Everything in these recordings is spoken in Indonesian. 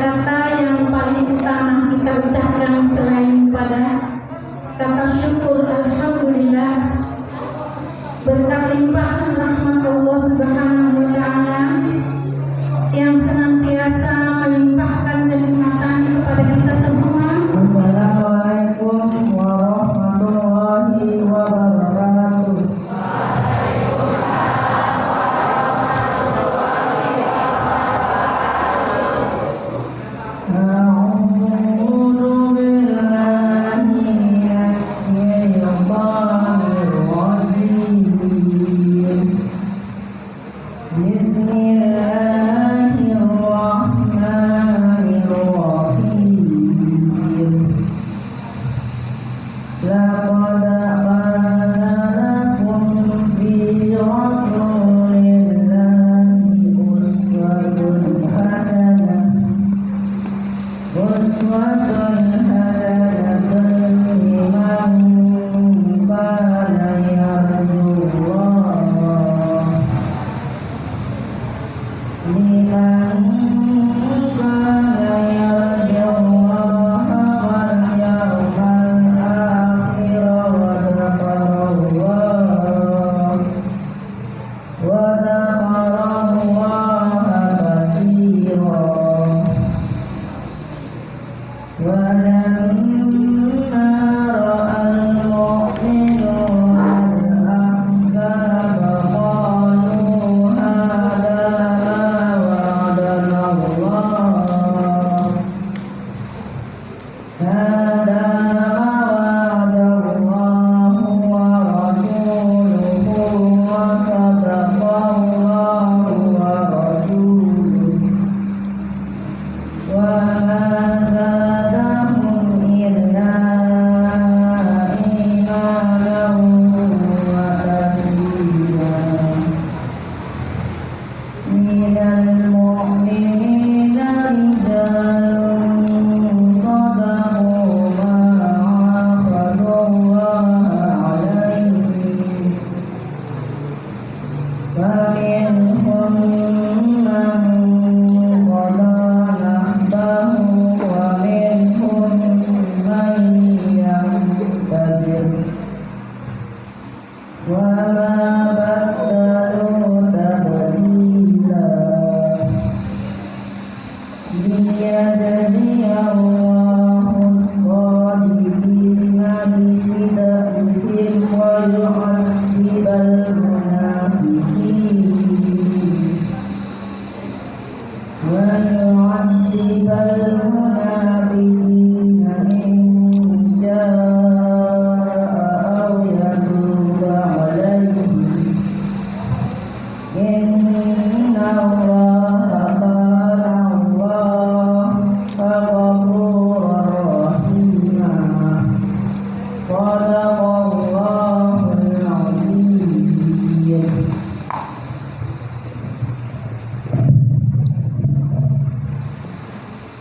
kata yang paling utama kita ucapkan selain pada kata syukur alhamdulillah, berkat limpahan rahmat Allah Subhanahu wa taala yang senantiasa melimpahkan kenikmatan kepada kita semua. Assalamualaikum warahmatullahi wabarakatuh.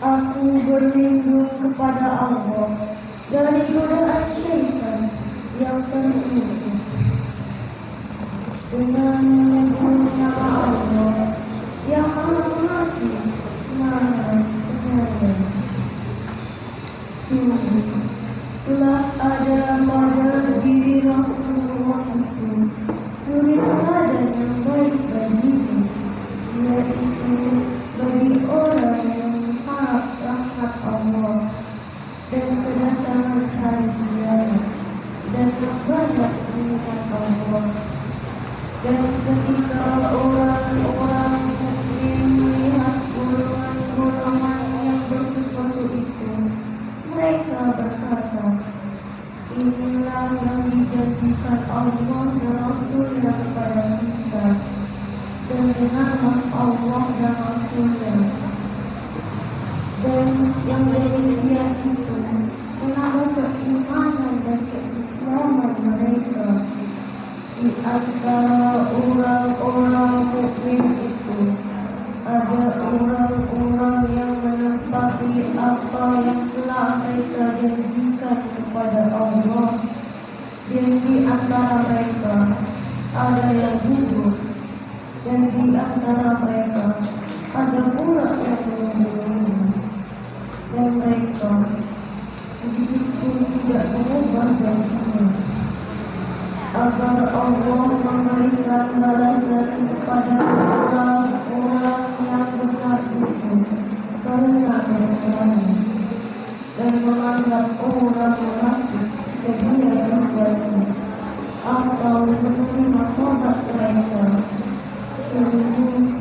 Aku berlindung kepada Allah dari godaan syaitan yang terkutuk. Dengan menyebut nama Allah yang Maha Pengasih, Maha Penyayang. Sungguh telah ada pada diri Rasulullah itu suri teladan yang baik bagimu, yaitu bagi orang yang mengharap rahmat Allah dan kedatangan hari kiamat, dan yang banyak mengingat Allah. Dan ketika orang-orang mukmin melihat golongan-golongan yang bersekutu itu, mereka berkata, inilah yang dijanjikan Allah dan Rasul-Nya kepada kita, dan dengarlah Allah dan Rasul-Nya. Dan yang demikian itu menambah keimanan dan keislaman mereka. Di antara orang-orang mukmin itu ada orang-orang yang menempati apa yang telah mereka janjikan kepada Allah, dan di antara mereka ada yang gugur, dan di antara mereka ada pula yang menunggu. dan mereka sedikit pun tidak mengubah janjinya, agar Allah memberikan balasan kepada orang-orang yang benar itu karena mereka, dan mengazab orang munafik jika dia kembali atau menerima tobat mereka. Sungguh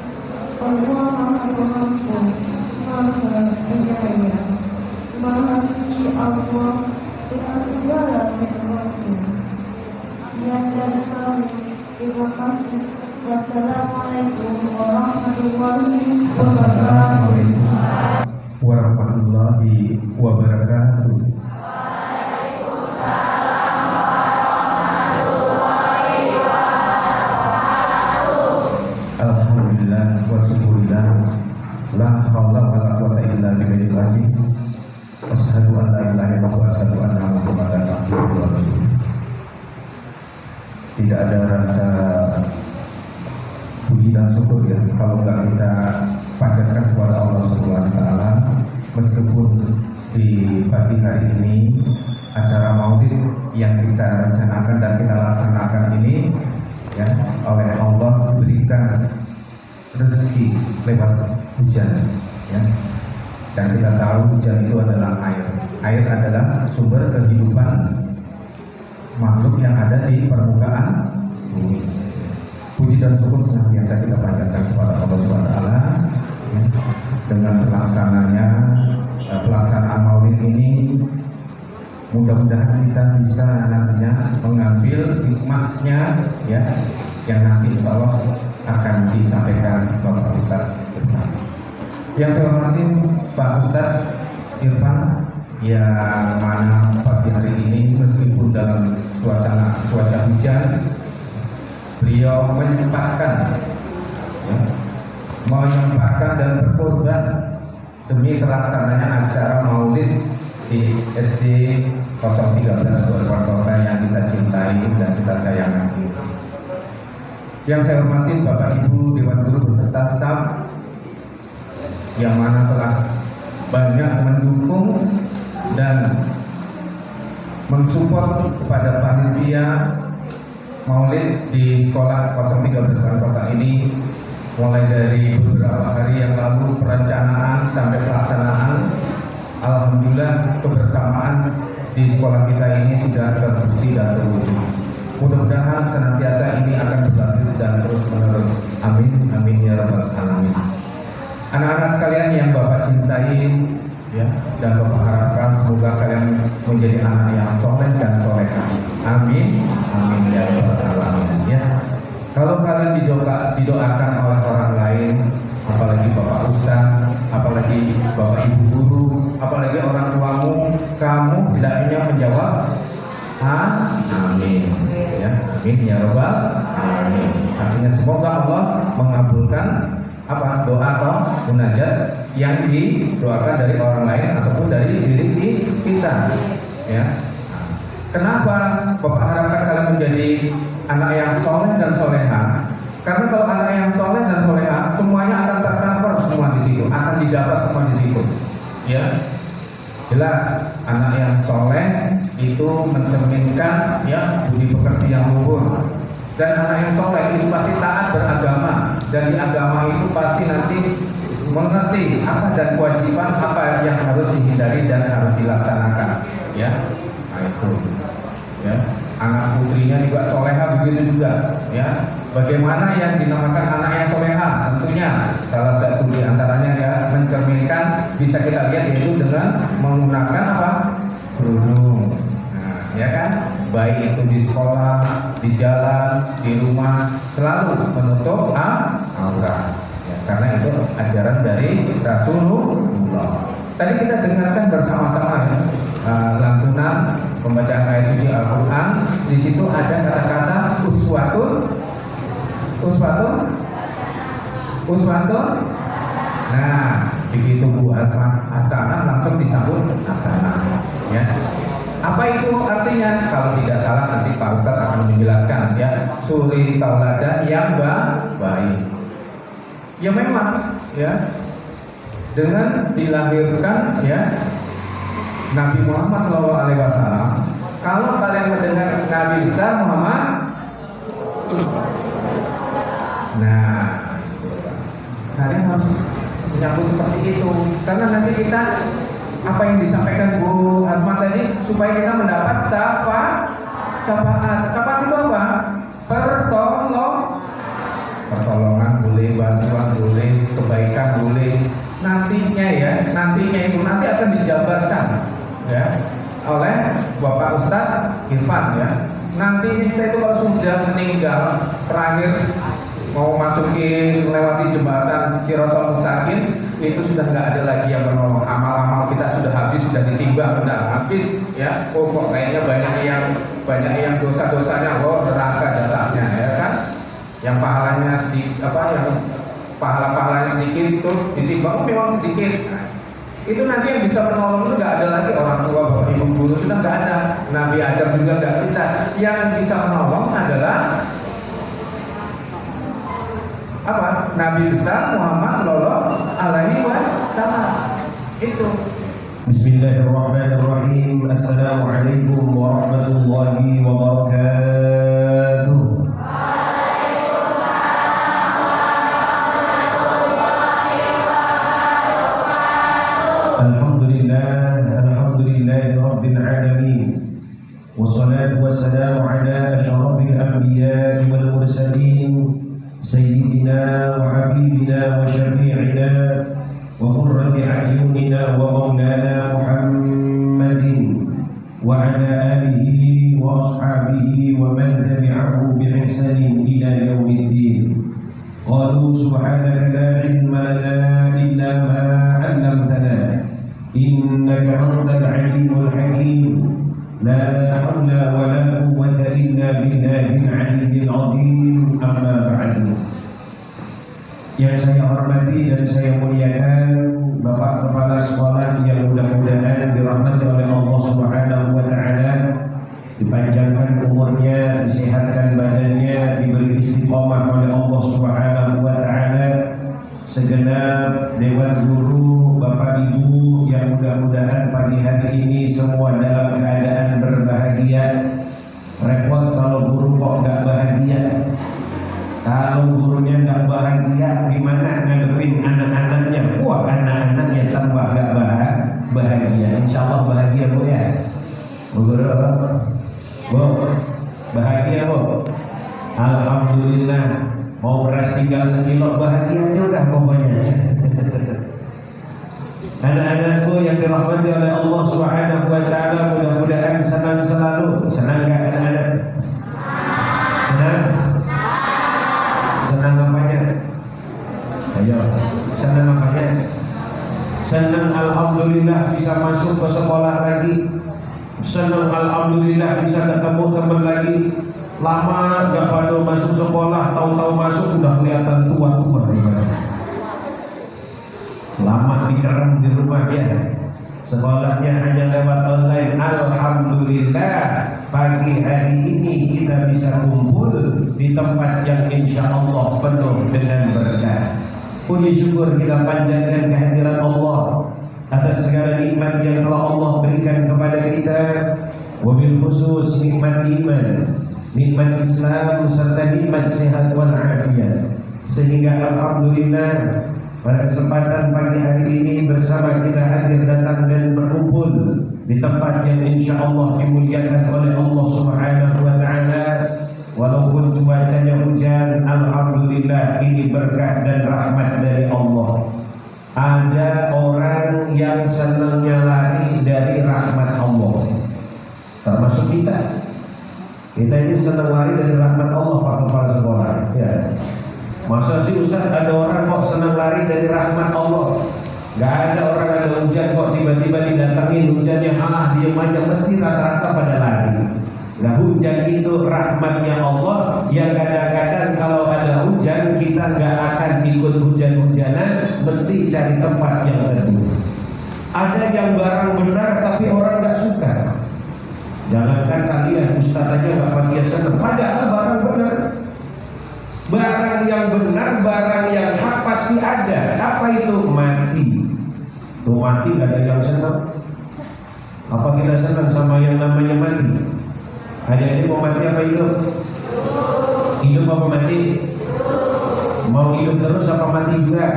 Allah Maha Pengampun, Maha Penyayang, Maha Suci Allah dengan segala firman-Nya. Sekian dari kami. Terima kasih. Wassalamualaikum warahmatullahi wabarakatuh. Warahmatullahi wabarakatuh. Alhamdulillah wa syukurillah, la haula wa la quwwata illa billahil azim. Asyhadu an la ilaha illallah wa asyhadu anna Muhammadan abduhu wa rasuluh. Tidak ada rasa puji dan syukur ya kalau enggak kita panjatkan kepada Allah Subhanahu wa taala. Meskipun di pagi hari ini acara Maulid yang kita rencanakan dan kita laksanakan ini ya oleh Allah diberikan rezeki lewat hujan ya. Dan kita tahu hujan itu adalah air. Air adalah sumber kehidupan makhluk yang ada di permukaan bumi. Puji dan syukur senantiasa kita panjatkan kepada Allah Subhanahu wa taala ya, dengan pelaksanaan Maulid ini. Mudah-mudahan kita bisa nantinya mengambil hikmahnya ya, yang nanti insya Allah akan disampaikan Bapak Ustadz Irfan. Yang saya hormati Pak Ustadz Irfan yang mana pagi hari ini meskipun dalam cuaca hujan, beliau menyempatkan dan berkorban demi terlaksananya acara Maulid di SD 013 Purwakarta yang kita cintai dan kita sayangi. Yang saya hormati Bapak Ibu Dewan Guru beserta staf yang mana telah banyak mendukung dan mensupport kepada panitia Maulid di sekolah 013 Purwakarta ini, mulai dari beberapa hari yang lalu perencanaan sampai pelaksanaan. Alhamdulillah kebersamaan di sekolah kita ini sudah terbukti dan terwujud. Mudah-mudahan senantiasa ini akan berlanjut dan terus menerus. Amin, amin ya rabbal alamin. Anak-anak sekalian yang Bapak cintai ya, dan Bapak harapkan semoga kalian menjadi anak yang soleh dan solehah. Amin, amin ya rabbal alamin. Ya, kalau kalian didoakan oleh orang lain, apalagi Bapak Ustadz, apalagi Bapak Ibu Guru, apalagi orang tuamu, kamu hendaknya menjawab amin ya, amin ya rabbal alamin. Artinya semoga Allah mengabulkan doa atau munajat yang didoakan dari orang lain ataupun dari diri kita ya. Kenapa Bapak harapkan kalian menjadi anak yang soleh dan soleha? Karena kalau anak yang soleh dan soleha, semuanya akan tercover semua di situ, akan didapat semua di situ. Ya, jelas anak yang soleh itu mencerminkan ya budi pekerti yang luhur. Dan anak yang soleh itu pasti taat beragama, dan di agama itu pasti nanti mengerti apa dan kewajiban apa yang harus dihindari dan harus dilaksanakan. Ya, nah itu. Ya, anak putrinya juga soleha begitu juga. Ya, bagaimana yang dinamakan anak yang soleha? Tentunya salah satu di antaranya ya mencerminkan bisa kita lihat yaitu dengan menggunakan kerudung. Nah, ya kan? Baik itu di sekolah, di jalan, di rumah, selalu menutup aurat. Ya, karena itu ajaran dari Rasulullah. Tadi kita dengarkan bersama-sama ya, lantunan pembacaan ayat suci Al-Quran. Di situ ada kata-kata uswatun. Nah, begitu Bu Hasanah langsung disambut Hasanah. Ya. Apa itu artinya? Kalau tidak salah nanti Pak Ustadz akan menjelaskan ya. Suri tauladan yang baik. Ya memang ya. dengan dilahirkan ya Nabi Muhammad SAW. Kalau kalian mendengar Nabi besar Muhammad, nah kalian harus menyambut seperti itu, karena nanti kita apa yang disampaikan Bu Asma tadi supaya kita mendapat syafaat. Syafaat itu apa? Pertolongan boleh, bantuan boleh, kebaikan boleh. Nantinya itu nanti akan dijabarkan ya oleh Bapak Ustadz Irfan ya. Nantinya kita itu kalau sudah meninggal terakhir mau masukin melewati jembatan Shirathul Mustaqim, itu sudah nggak ada lagi yang menolong. Amal-amal kita sudah habis, sudah ditimbang, sudah habis ya. Oh kok kayaknya banyak yang dosa-dosanya neraka jatahnya ya kan. Yang pahalanya sedikit yang pahala-pahalanya sedikit itu ditimbang memang sedikit. Nah, itu nanti yang bisa menolong itu nggak ada lagi orang tua, bapak, ibu, guru, sudah nggak ada. Nabi Adam juga nggak bisa. Yang bisa menolong adalah apa? Nabi besar Muhammad Sallallahu Alaihi Wasallam. Itu. Bismillahirrahmanirrahim. Assalamualaikum warahmatullahi wabarakatuh. Alhamdulillahi rabbil alamin. Wassalatu wassalamu ala asyrafil anbiya'i wal mursalin sayyidina wa habibina wa syafi'ina wa qurrati a'yunina wa maulana Muhammadin wa ala alihi wa ashabihi wa man tabi'ahu bi ihsanin ila yaumiddin. Qalu subhanaka la ilma lana illa ma 'allamtana innaka antal alimul hakim. La hawla wa la quwwata illa billahil aliyyil azim. Amma ba'du. Yang saya hormati dan saya muliakan Bapak Kepala Sekolah yang mudah-mudahan dirahmati oleh Allah Subhanahu wa taala, dipanjangkan umurnya, disehatkan badannya, diberi istiqomah oleh Allah Subhanahu wa taala, segenap dewan guru, Bapak Ibu yang mudah-mudahan pagi hari ini semua dalam keadaan berbahagia. Repot kalau guru kok nggak bahagia. Kalau gurunya nggak bahagia, gimana ngadepin anak-anaknya? Wah, anak-anaknya tambah nggak bahagia. Insya Allah bahagia Bu ya. Bu guru, Bu bahagia Bu. Alhamdulillah. Mau beras tinggal sekilo bahagia aja udah pokoknya. Anak-anakku yang dirahmati oleh Allah Subhanahu wa taala, mudah-mudahan senang selalu. Senang enggak anak-anak? Senang? Senang apanya? Ayo, senang apanya? Senang alhamdulillah bisa masuk ke sekolah lagi. Senang alhamdulillah bisa ketemu teman lagi. Lama gak pada masuk sekolah, tahu-tahu masuk sudah kelihatan tua-tua. Lama dikerem di rumah ya. Sekolahnya hanya lewat online. Alhamdulillah pagi hari ini kita bisa kumpul di tempat yang insya Allah penuh dengan berkah. Puji syukur kita panjatkan kehadiran Allah atas segala nikmat yang telah Allah berikan kepada kita, wabil khusus nikmat iman, nikmat Islam serta nikmat sehat wal afiat. Sehingga alhamdulillah pada kesempatan pagi hari ini bersama kita hadir datang dan berkumpul di tempat yang insya Allah dimuliakan oleh Allah Subhanahu wa taala. Walaupun cuacanya hujan, alhamdulillah ini berkah dan rahmat dari Allah. Ada orang yang senangnya lari dari rahmat Allah, termasuk kita. Kita ini senang lari dari rahmat Allah, Pak Kepala Sekolah ya. Masa sih Ustaz ada orang kok senang lari dari rahmat Allah? Gak ada orang ada hujan kok tiba-tiba didatangin hujan yang dia aja, mesti rata-rata pada lari. Nah hujan itu rahmatnya Allah yang kadang-kadang kalau ada hujan kita gak akan ikut hujan-hujanan, mesti cari tempat yang teduh. Ada yang barang benar tapi orang gak suka. Jangankan kalian, Ustaz aja gak pakai senang, padahal barang benar. Barang yang benar, barang yang hak pasti ada. Apa itu? Mati. Tuh mati gak ada yang senang. Apa kita senang sama yang namanya mati? Adik-adik mau mati apa hidup? Hidup apa mati? Mau hidup terus apa mati juga?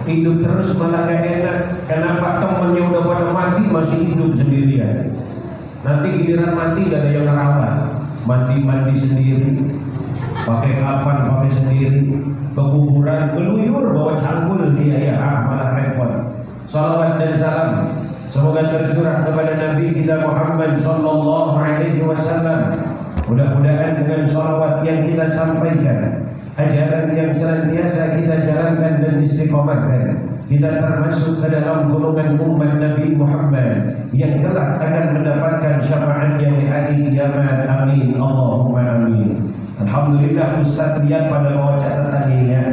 Hidup terus malah gak enak. Kenapa temennya udah pada mati masih hidup sendirian? Nanti giliran mati gak ada yang ngerawat. Mandi sendiri, pakai kapan pakai sendiri, ke kuburan keluyur bawa cangkul dia ya, malah repot. Salawat dan salam semoga tercurah kepada Nabi kita Muhammad sallallahu alaihi wasallam. Mudah-mudahan dengan salawat yang kita sampaikan, ajaran yang senantiasa kita jalankan dan istiqomahkan, kita termasuk ke dalam golongan umat Nabi Muhammad yang kelak akan mendapatkan syafaatnya di hari kiamat. Amin, Allahumma amin. Alhamdulillah, Ustaz lihat pada bawah catatan ini ya,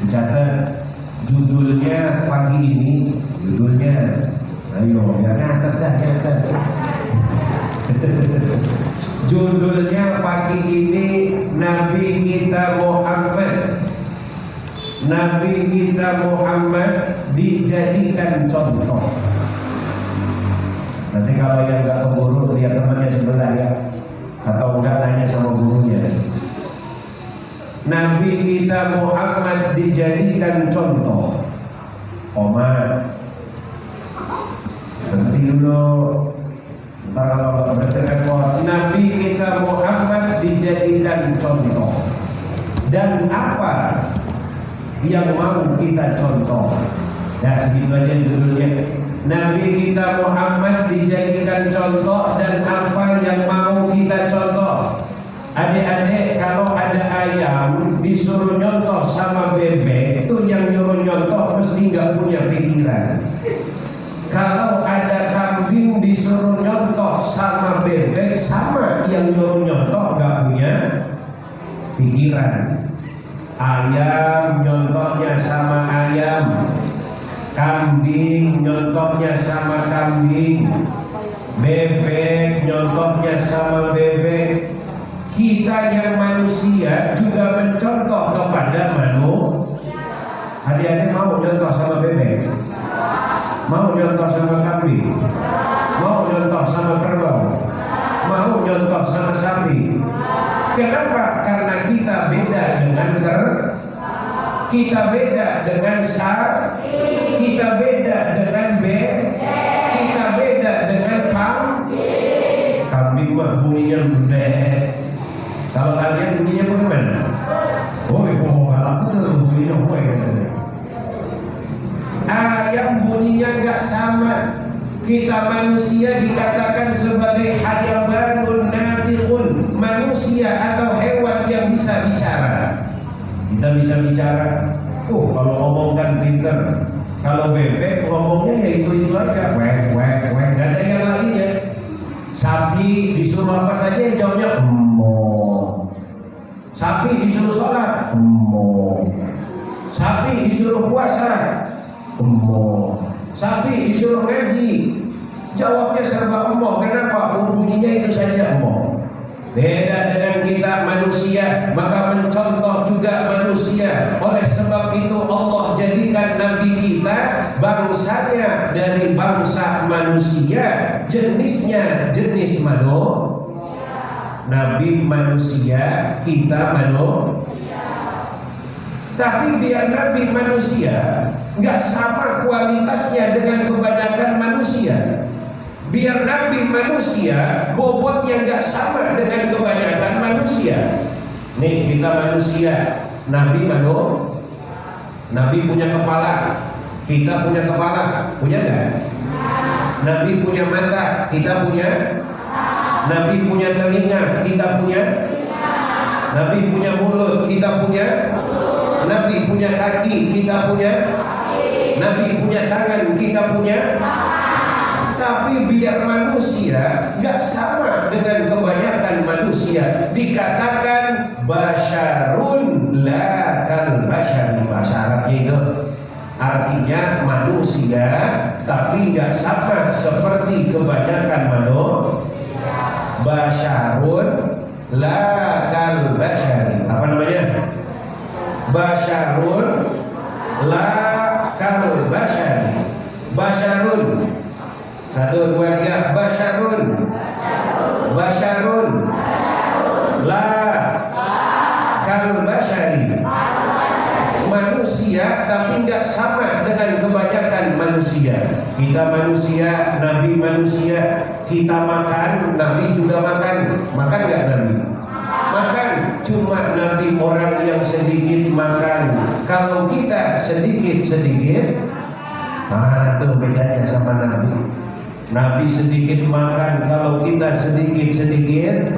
catat judulnya pagi ini, judulnya ayo ya catat. Judulnya pagi ini Nabi kita Muhammad. Nabi kita Muhammad dijadikan contoh. Nanti kalau yang nggak keburu lihat temannya sebelah ya, atau enggak nanya sama gurunya. Nabi kita Muhammad dijadikan contoh. Oma, berhenti dulu. Ntar kalau berhenti repot. Nabi kita Muhammad dijadikan contoh. Dan apa yang mau kita contoh? Nah, segitu aja judulnya. Nabi kita Muhammad dijadikan contoh dan apa yang mau kita contoh. Adik-adik, kalau ada ayam disuruh nyontoh sama bebek, itu yang nyuruh nyontoh mesti nggak punya pikiran. Kalau ada kambing disuruh nyontoh sama bebek, sama yang nyuruh nyontoh nggak punya pikiran. Ayam nyontohnya sama ayam, kambing nyontohnya sama kambing, bebek nyontohnya sama bebek. Kita yang manusia juga mencontoh kepada manusia. Adik-adik mau nyontoh sama bebek? Mau nyontoh sama kambing? Mau nyontoh sama kerbau? Mau nyontoh sama sapi? Kenapa? Karena kita beda dengan kita beda dengan kita beda dengan kita beda dengan kambing. Kambing mah bunyinya bebek. Kalau kalian bunyinya bagaimana? Woi, galak betul bunyinya woi. Ayam bunyinya nggak sama. Kita manusia dikatakan sebagai hayawanun natiqun, manusia atau hewan yang bisa bicara. Kita bisa bicara. Kalau ngomong kan pinter. Kalau bebek ngomongnya ya itu aja, wek, nggak ada yang lainnya. Sapi disuruh apa saja jawabnya emmo. Sapi disuruh sholat emmo. Sapi disuruh puasa emmo. Sapi disuruh ngaji jawabnya serba emmo. Kenapa? Bunyinya itu saja emmo. Beda dengan kita manusia, maka mencontoh juga manusia. Oleh sebab itu Allah jadikan Nabi kita bangsanya dari bangsa manusia, jenisnya jenis Nabi manusia, kita manusia. Tapi biar Nabi manusia nggak sama kualitasnya dengan kebanyakan manusia. Biar Nabi manusia bobotnya nggak sama dengan kebanyakan manusia. Nih kita manusia, Nabi Nabi punya kepala, kita punya kepala, punya nggak? Nabi punya mata, kita punya. Nabi punya telinga, kita punya. Nabi punya mulut, kita punya. Nabi punya kaki, kita punya. Nabi punya tangan, kita punya. Tapi biar manusia nggak sama dengan kebanyakan manusia, dikatakan basyarun la kal basyari. Bahasa Arabnya itu artinya manusia tapi nggak sama seperti kebanyakan manusia. Basyarun la kal basyari. Apa namanya? Basyarun la kal bashar. Basharun. 1, 2, 3. Basharun. Basharun. La kal bashari. Manusia tapi nggak sama dengan kebanyakan manusia. Kita manusia, Nabi manusia. Kita makan, Nabi juga makan. Makan nggak Nabi? Makan. Cuma Nabi orang yang sedikit makan. Kalau kita sedikit-sedikit, nah itu bedanya sama Nabi. Nabi sedikit makan, kalau kita sedikit-sedikit.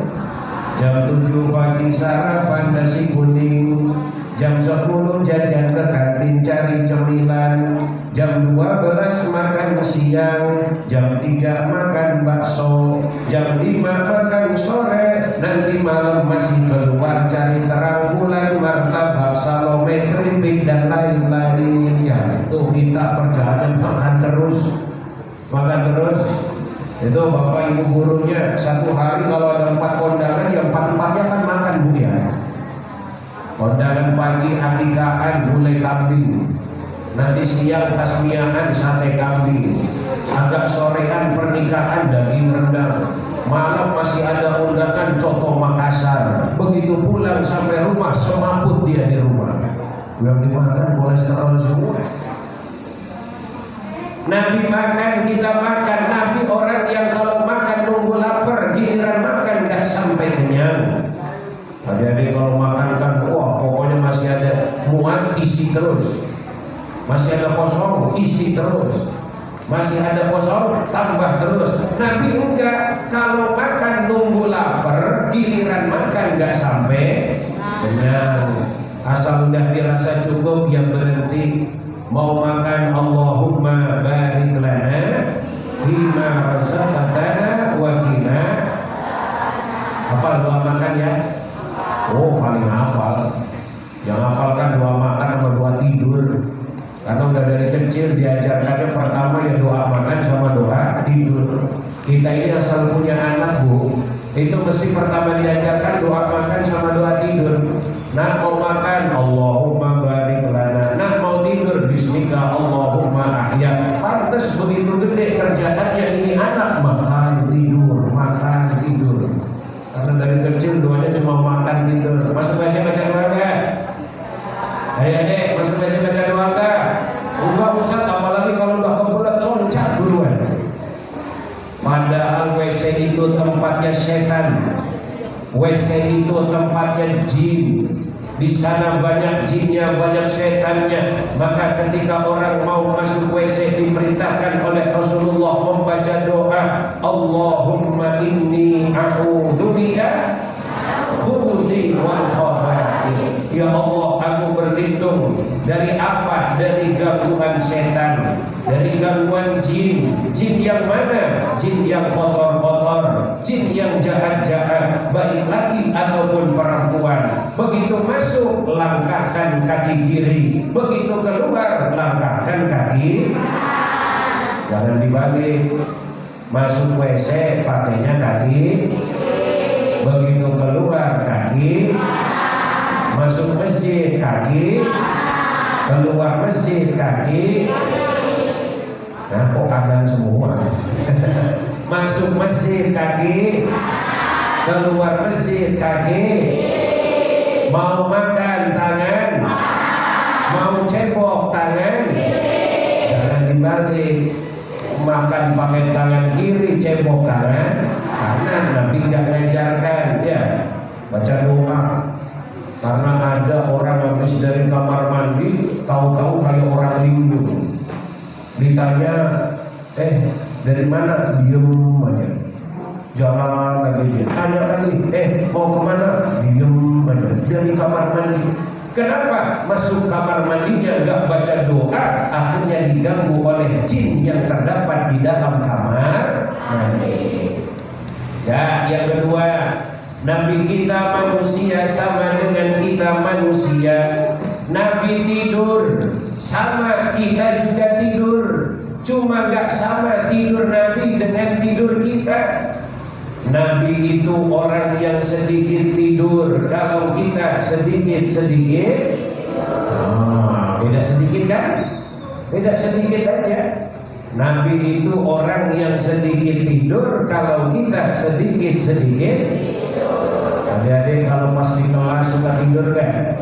Jam 7 pagi sarapan nasi kuning, jam 10 jajan ke kantin cari cemilan, jam 12 makan siang, jam 3 makan bakso, jam 5 makan sore, nanti malam masih keluar cari terang bulan, martabak, salome, keripik dan lain-lainnya. Tuh kita kerjaan makan terus. Itu bapak ibu gurunya satu hari kalau ada 4 kondangan, ya 4-4-nya kan makan Bu ya. Kondangan pagi akikahan gulai kambing, nanti siang tasmiahan sate kambing, agak sorean pernikahan daging rendang, malam masih ada undangan coto Makassar. Begitu pulang sampai rumah semaput dia di rumah. Yang dimakan kolesterol semua. Nabi makan, kita makan. Nabi orang yang kalau makan nunggu lapar, giliran makan gak sampai kenyang. Adik-adik kalau makan kan, wah pokoknya masih ada muat, isi terus. Masih ada kosong, isi terus. Masih ada kosong, tambah terus. Nabi enggak, kalau makan nunggu lapar, giliran makan gak sampai kenyang. Asal udah dirasa cukup, yang berhenti. Mau makan, Allahumma barik lana fima razaqtana wa qina. Hafal doa makan ya? Oh paling hafal. Yang hafal kan doa makan sama doa tidur. Karena udah dari kecil diajarkannya pertama ya doa makan sama doa tidur. Kita ini asal punya anak Bu, itu mesti pertama diajarkan doa makan sama doa tidur. Nah mau makan, Allahumma barik lana. Nah mau tidur, bismika Allahumma ahya. Pantes begitu gede kerjaannya ini anak, makan tidur, makan tidur. Karena dari kecil doanya cuma makan tidur. Masuk baca doa enggak? Ayo dek, masuk baca doa enggak? Enggak Ustaz, apalagi kalau udah kebelet loncat duluan. Padahal WC itu tempatnya setan, WC itu tempatnya jin. Di sana banyak jinnya, banyak setannya. Maka ketika orang mau masuk WC diperintahkan oleh Rasulullah membaca doa, Allahumma inni a'udzubika khubuthi wal khaba'is. Ya Allah, aku berlindung dari apa? Dari gangguan setan, dari gangguan jin. Jin yang mana? Jin yang kotor-kotor, jin yang jahat-jahat, baik laki ataupun perempuan. Begitu masuk, langkahkan kaki kiri. Begitu keluar, langkahkan kaki. Jangan dibalik. Masuk WC pakainya kaki, begitu keluar kaki. Masuk masjid kaki, keluar masjid kaki. Nah kok kanan semua. Masuk masjid kaki, keluar masjid kaki. Mau makan tangan, mau cebok tangan. Jangan dibalik. Makan pakai tangan kiri, cebok tangan kanan. Nabi nggak ngajarkan ya. Baca doa. Karena ada orang habis dari kamar mandi, tahu-tahu kayak orang lindu. Ditanya, dari mana? Diem aja. Jalan lagi dia. Tanya lagi, mau kemana? Diem aja. Dari kamar mandi. Kenapa? Masuk kamar mandinya nggak baca doa, akhirnya diganggu oleh jin yang terdapat di dalam kamar mandi. Ya, yang kedua, Nabi kita manusia sama dengan kita manusia. Nabi tidur sama kita juga tidur. Cuma gak sama tidur Nabi dengan tidur kita. Nabi itu orang yang sedikit tidur. Kalau kita sedikit-sedikit, beda sedikit kan? beda sedikit aja. Nabi itu orang yang sedikit tidur, kalau kita sedikit-sedikit tidur. Adik-adik kalau pas di kelas suka tidur gak?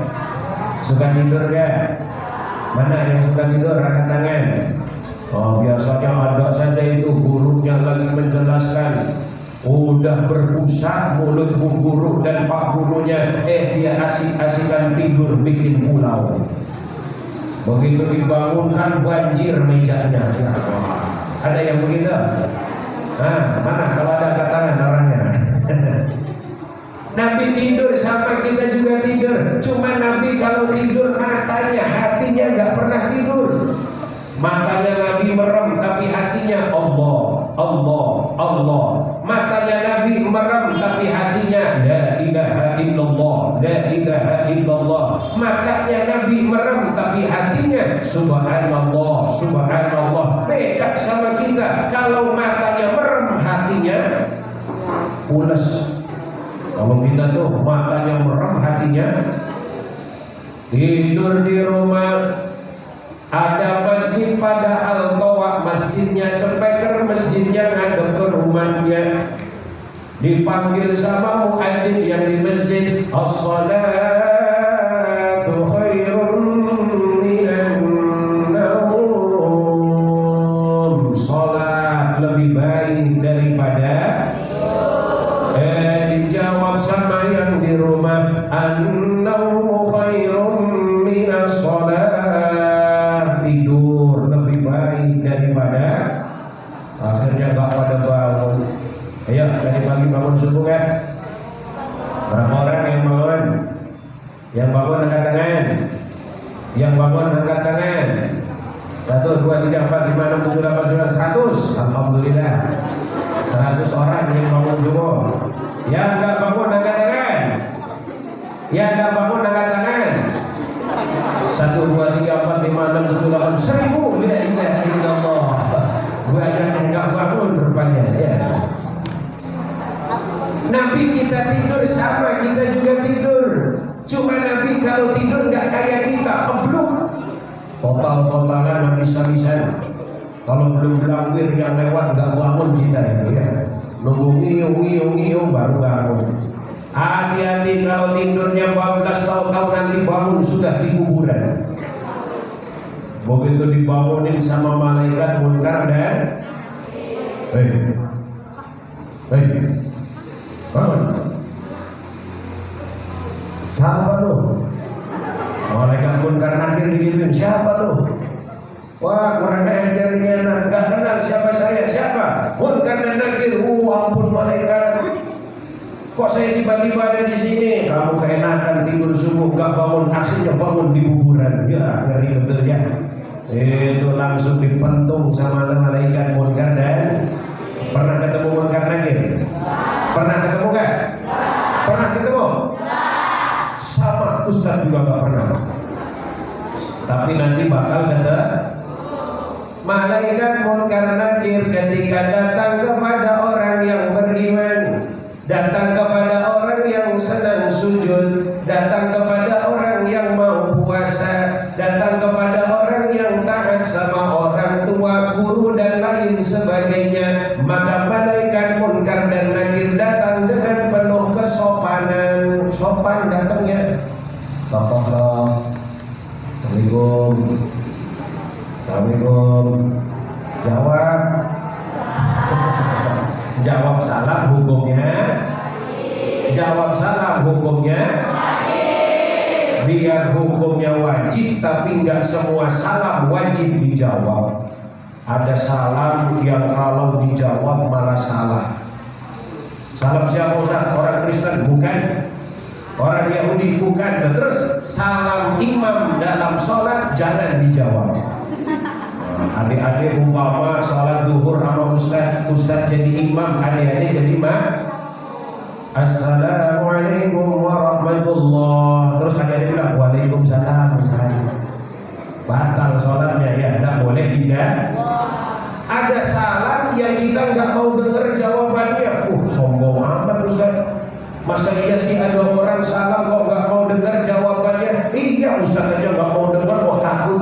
Suka tidur gak? Mana yang suka tidur? Angkat tangan. Oh, biasanya ada saja itu gurunya lagi menjelaskan, udah berpusat mulut bu guru dan pak gurunya, dia asik-asikan tidur bikin pulau. Begitu dibangunkan banjir mejanya. Ya, ada yang begitu? Nah, mana kalau ada angkat tangan orangnya? Nabi tidur sama kita juga tidur. Cuma Nabi kalau tidur matanya, hatinya nggak pernah tidur. Matanya Nabi merem tapi hatinya Allah, Allah, Allah. Matanya Nabi merem tapi hatinya la ilaha illallah, la ilaha illallah. Matanya Nabi merem tapi hatinya subhanallah, subhanallah. Beda sama kita. Kalau matanya merem, hatinya pules. Kalau kita tuh matanya merem, hatinya tidur di rumah. Ada masjid padahal toa masjidnya speaker, masjidnya ngadep ke rumahnya. Dipanggil sama muadzin yang di masjid, as-salatu khairun minan naum. Salat lebih baik daripada dijawab sama yang di rumah, an-naumu khairun minas salat. Tidur lebih baik daripada. Akhirnya gak pada bangun. Ayo dari pagi bangun subuh kan? Berapa orang yang bangun? Yang bangun angkat tangan. Yang bangun angkat tangan. 1, 2, 3, 4, 5, 6, 7, 8, 9, 100. Alhamdulillah 100 orang yang bangun subuh. Yang gak bangun angkat tangan. Yang gak bangun angkat tangan. 1, 2, 3, 4, 5, 6, 7, 8, 1000. La ilaha illallah. Banyak yang gak bangun rupanya ya. Nabi kita tidur sama kita juga tidur. Cuma Nabi kalau tidur gak kayak kita, kebluk. Total-totalan habis-habisan. Kalau belum belangwir yang lewat gak bangun kita itu ya. Nunggu ngiyung baru bangun. Hati-hati kalau tidurnya 14 tahun nanti bangun sudah di kuburan. Begitu dibangunin sama malaikat munkar dan bangun. Siapa lu? Malaikat munkar nakir digituin, siapa lu? Wah, kurang ajar ini anak, gak kenal siapa saya, siapa? Munkar dan nakir, ampun malaikat. Kok saya tiba-tiba ada di sini? Kamu keenakan tidur subuh gak bangun, akhirnya bangun di kuburan. Ya, ngeri betul ya. Itu langsung dipentung sama malaikat munkar dan pernah ketemu munkar nakir? Pernah ketemu gak? Pernah ketemu? Sama Ustaz juga gak pernah. Tapi nanti bakal kata malaikat munkar nakir ketika datang kepada orang yang beriman, datang kepada orang yang senang sujud, datang kepada orang yang mau puasa, datang kepada orang yang taat sama orang tua, guru dan lain sebagainya, maka malaikat munkar dan nakir datang dengan penuh kesopanan. Sopan datangnya. Assalamualaikum. Assalamualaikum. Jawab. Jawab salam hukumnya. Jawab salam hukumnya. Biar hukumnya wajib, tapi nggak semua salam wajib dijawab. Ada salam yang kalau dijawab malah salah. Salam siapa Ustaz? Orang Kristen bukan? Orang Yahudi bukan? Terus salam imam dalam sholat jangan dijawab. Adik-adik umpama sholat duhur sama Ustaz jadi imam, adik-adik jadi imam. Assalamualaikum warahmatullah. Terus adik-adik bilang waalaikumsalam. Batal sholatnya ya, tidak boleh dijawab. Ada salam yang kita nggak mau dengar jawabannya. Sombong amat Ustaz. Masa iya sih ada orang salam kok nggak mau dengar jawabannya? Iya Ustaz aja nggak mau dengar, kok takut.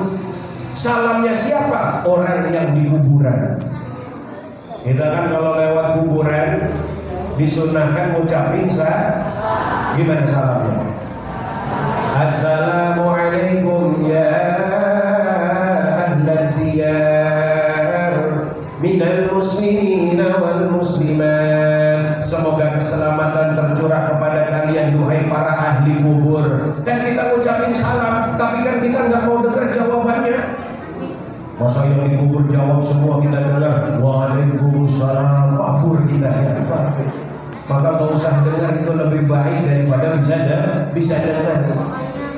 Salamnya siapa? Orang yang di kuburan. Kita kan kalau lewat kuburan disunahkan ngucapin gimana salamnya? Assalamualaikum ya ahlan diyar minal muslimin wal muslimat. Semoga keselamatan tercurah kepada kalian duhai para ahli kubur. Dan kita ngucapin salam, tapi kan kita nggak mau dengar jawabannya. Masa yang dikubur jawab semua kita dengar waalaikumsalam, kabur kita ya. Maka nggak usah dengar, itu lebih baik daripada bisa dengar.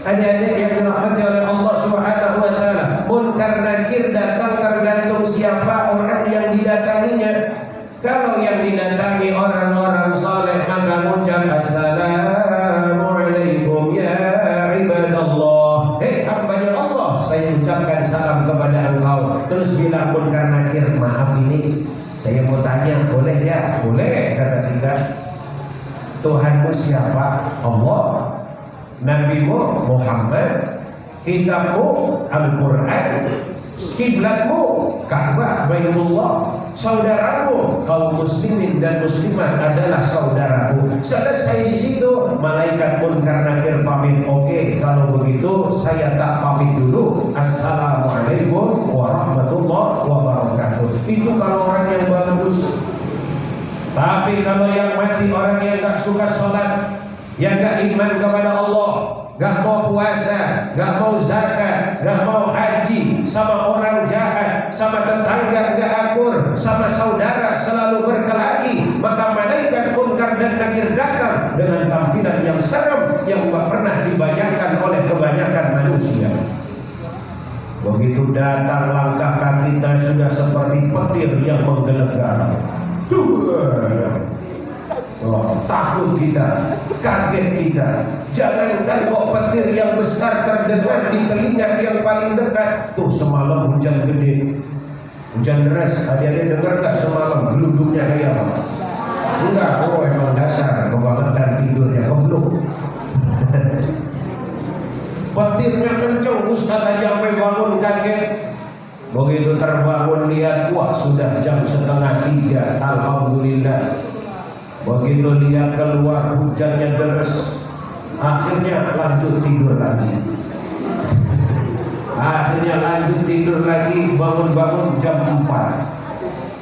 Adik-adik yang dirahmati oleh Allah Subhanahu wa taala, munkar nakir datang tergantung siapa orang yang didatanginya. Kalau yang didatangi orang-orang saleh maka ucap assalamualaikum ya ibadallah. Hei hambanya Allah, saya ucapkan salam kepada engkau. Terus bilang munkar nakir, maaf ini saya mau tanya, boleh ya? Boleh, kata kita. Tuhanmu siapa? Allah. Nabimu Muhammad. Kitabmu Al-Quran. Kiblatmu Ka'bah Baitullah. Saudaramu kaum muslimin dan muslimat adalah saudaramu. Selesai di situ, malaikat munkar nakir pamit. Oke, kalau begitu saya tak pamit dulu. Assalamualaikum warahmatullahi wabarakatuh. Itu kalau orang yang bagus. Tapi kalau yang mati orang yang tak suka sholat, yang gak iman kepada Allah, gak mau puasa, gak mau zakat, gak mau haji, sama orang jahat, sama tetangga gak akur, sama saudara selalu berkelahi, maka malaikat munkar dan nakir datang dengan tampilan yang serem yang gak pernah dibayangkan oleh kebanyakan manusia. Begitu datang langkah kaki kita sudah seperti petir yang menggelegar. Takut kita, kaget kita. Jangankan kok petir yang besar terdengar di telinga yang paling dekat. Tuh semalam hujan gede, hujan deras. Adik-adik dengar tak semalam geluduknya kayak apa? Enggak, oh emang dasar kebangetan tidurnya goblok. Petirnya kencang, Ustaz aja sampai bangun kaget. Begitu terbangun lihat, wah sudah jam 2:30. Alhamdulillah. Begitu lihat keluar hujannya deras, akhirnya lanjut tidur lagi. Bangun-bangun jam 4.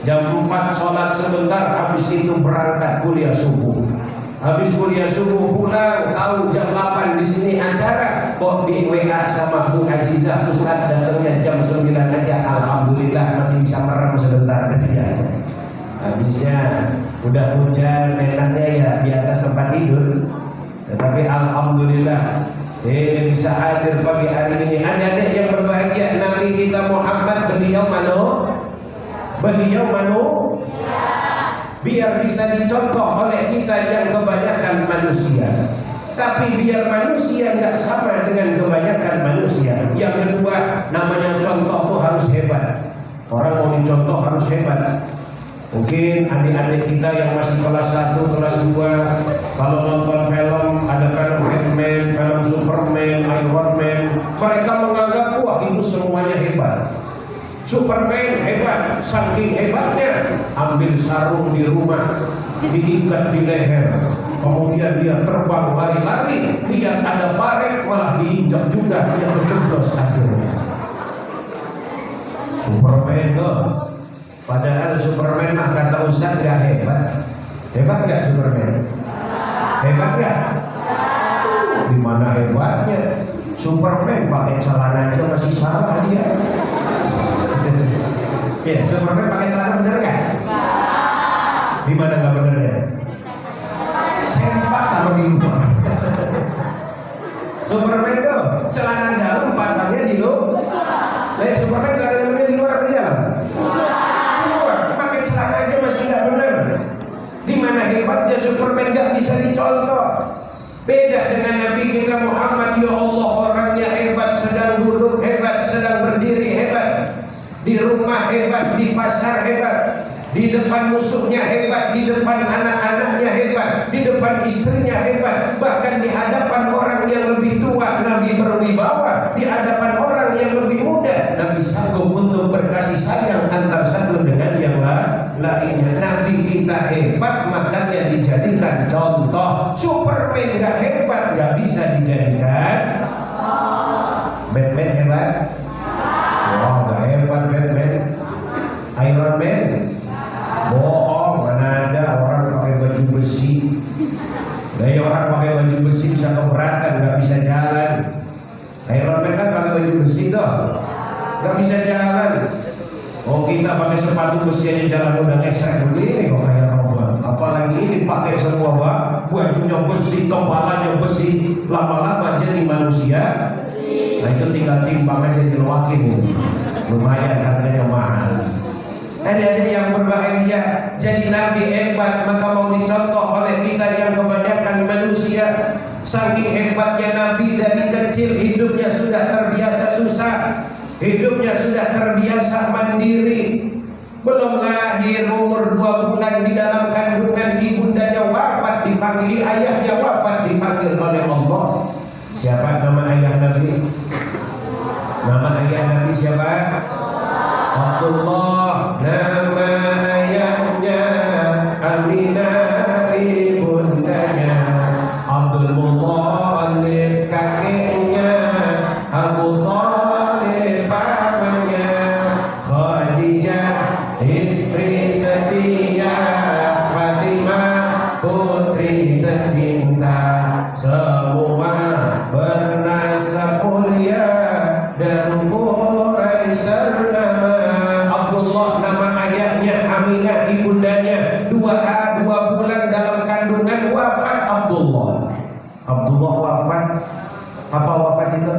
Jam 4 sholat sebentar, habis itu berangkat kuliah subuh. Habis kuliah subuh pulang, tahu jam 8 di sini acara, kok di WA sama Bu Azizah, Ustaz datangnya jam 9 aja. Alhamdulillah masih bisa merem sebentar katanya. Habisnya udah hujan, enaknya ya di atas tempat tidur. Tetapi alhamdulillah bisa hadir pagi hari ini. Adik-adik yang berbahagia, Nabi kita Muhammad beliau biar bisa dicontoh oleh kita yang kebanyakan manusia. Tapi biar manusia nggak sama dengan kebanyakan manusia. Yang kedua, namanya contoh tuh harus hebat. Orang mau dicontoh harus hebat. Mungkin adik-adik kita yang masih kelas 1, kelas 2, kalau nonton film, ada film Batman, film Superman, Iron Man, mereka menganggap wah itu semuanya hebat. Superman hebat, saking hebatnya ambil sarung di rumah, diikat di leher, kemudian dia terbang lari-lari, lihat ada paret malah diinjak juga, dia kejeblos akhirnya. Superman loh. Padahal Superman mah kata Ustaz gak hebat. Hebat gak Superman? Hebat gak? Dimana hebatnya? Superman pakai celana aja masih salah dia. Ya, Superman pakai celana bener gak? Dimana gak benernya? Sempak taruh di luar. Superman tuh celana dalam pasangnya di luar. Nah, Superman celana dalamnya di luar atau di dalam? Pakai celana aja masih nggak benar. Di mana hebatnya Superman nggak bisa dicontoh. Beda dengan Nabi kita Muhammad. Ya Allah, orangnya hebat, sedang duduk hebat, sedang berdiri hebat, di rumah hebat, di pasar hebat. di depan musuhnya hebat, di depan anak-anaknya hebat, di depan istrinya hebat, bahkan di hadapan orang yang lebih tua Nabi berwibawa, di hadapan orang yang lebih muda Nabi sanggup untuk berkasih sayang antar satu dengan yang lainnya. Nabi kita hebat, makanya dijadikan contoh. Superman gak hebat, gak bisa dijadikan. Batman hebat? Wah, gak hebat Batman. Iron Man? Bohong, mana ada orang pakai baju besi. Dari orang pakai baju besi bisa keberatan, nggak bisa jalan. Iron Man kan pakai baju besi toh, nggak bisa jalan. Oh, kita pakai sepatu besi aja jalan udah ngesek begini kok kayak robot. Apalagi ini pakai semua bajunya besi, kepalanya besi, lama-lama jadi manusia. Nah itu tinggal timbang aja diluakin ini. Lumayan harganya mahal. Ada yang berbahagia jadi nabi hebat, maka mau dicontoh oleh kita yang kebanyakan manusia. Saking hebatnya nabi, dari kecil hidupnya sudah terbiasa susah, hidupnya sudah terbiasa mandiri. Belum lahir umur 2 bulan di dalam kandungan ibundanya wafat dipanggil, ayahnya wafat dipanggil oleh Allah. Siapa nama ayah nabi? Nama ayah nabi siapa? Abdullah. Nama ayahnya Aminah ibundanya, Abdul Muttalib kakeknya, Abu Thalib pamannya, Khadijah istri setia, Fatimah putri tercinta, semua bernasab mulia dan Quraisy ternama. Abdullah nama ayahnya, Aminah ibundanya, 2 bulan dalam kandungan wafat Abdullah. Abdullah wafat. Apa wafat itu?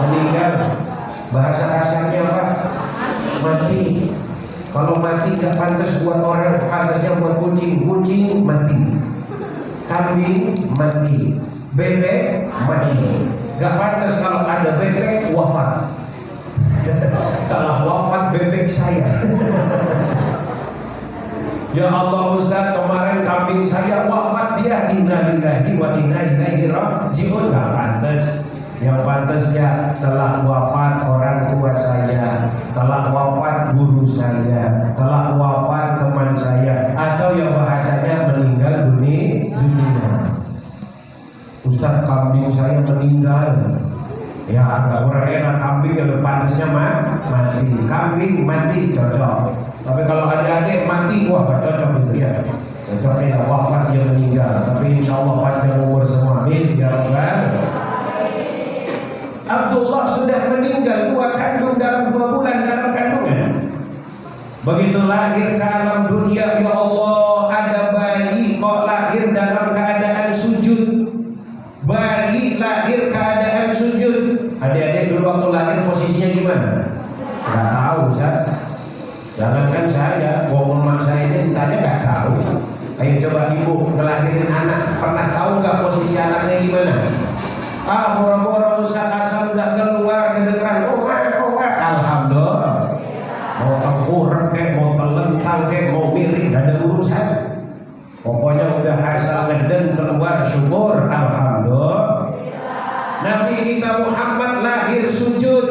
Meninggal. Bahasa kasarnya apa? Mati. Kalau mati gak pantas buat orang, pantasnya buat kucing. Kucing mati, kambing mati, bebek mati. Gak pantas kalau ada bebek wafat. Telah wafat bebek saya. Ya Allah Ustaz, kemarin kambing saya wafat dia. Innalillahi wa inna ilaihi raji'un. Gak pantas. Yang pantasnya telah wafat orang tua saya, telah wafat guru saya, telah wafat teman saya, atau yang bahasanya meninggal dunia. Ustaz, kambing saya meninggal. Ya agak kurang enak, kambing yang pantasnya mati. Kambing mati cocok. Tapi kalau adik-adik mati, wah gak cocok itu ya. Cocoknya ya wafat dia meninggal. Tapi insya Allah panjang umur semua. Amin ya Rabbal. Abdullah sudah meninggal, 2 kandung dalam 2 bulan dalam kandungan. Begitu lahir ke alam dunia, ya Allah, ada bayi kok lahir dalam keadaan sujud. Bayi lahir keadaan sujud. Adik-adik dulu waktu lahir posisinya gimana? Gak tahu, Ustaz. Jangankan saya, wong emak saya aja ditanya gak tahu. Ayo coba ibu ngelahirin anak, pernah tahu gak posisi anaknya gimana? Ah, boro-boro Ustaz asal udah keluar kedengeran alhamdulillah. Mau tengkurap kek, mau telentang kek, mau miring, gak ada urusan. Pokoknya udah asal ngeden keluar, syukur, alhamdulillah. Nabi kita Muhammad lahir sujud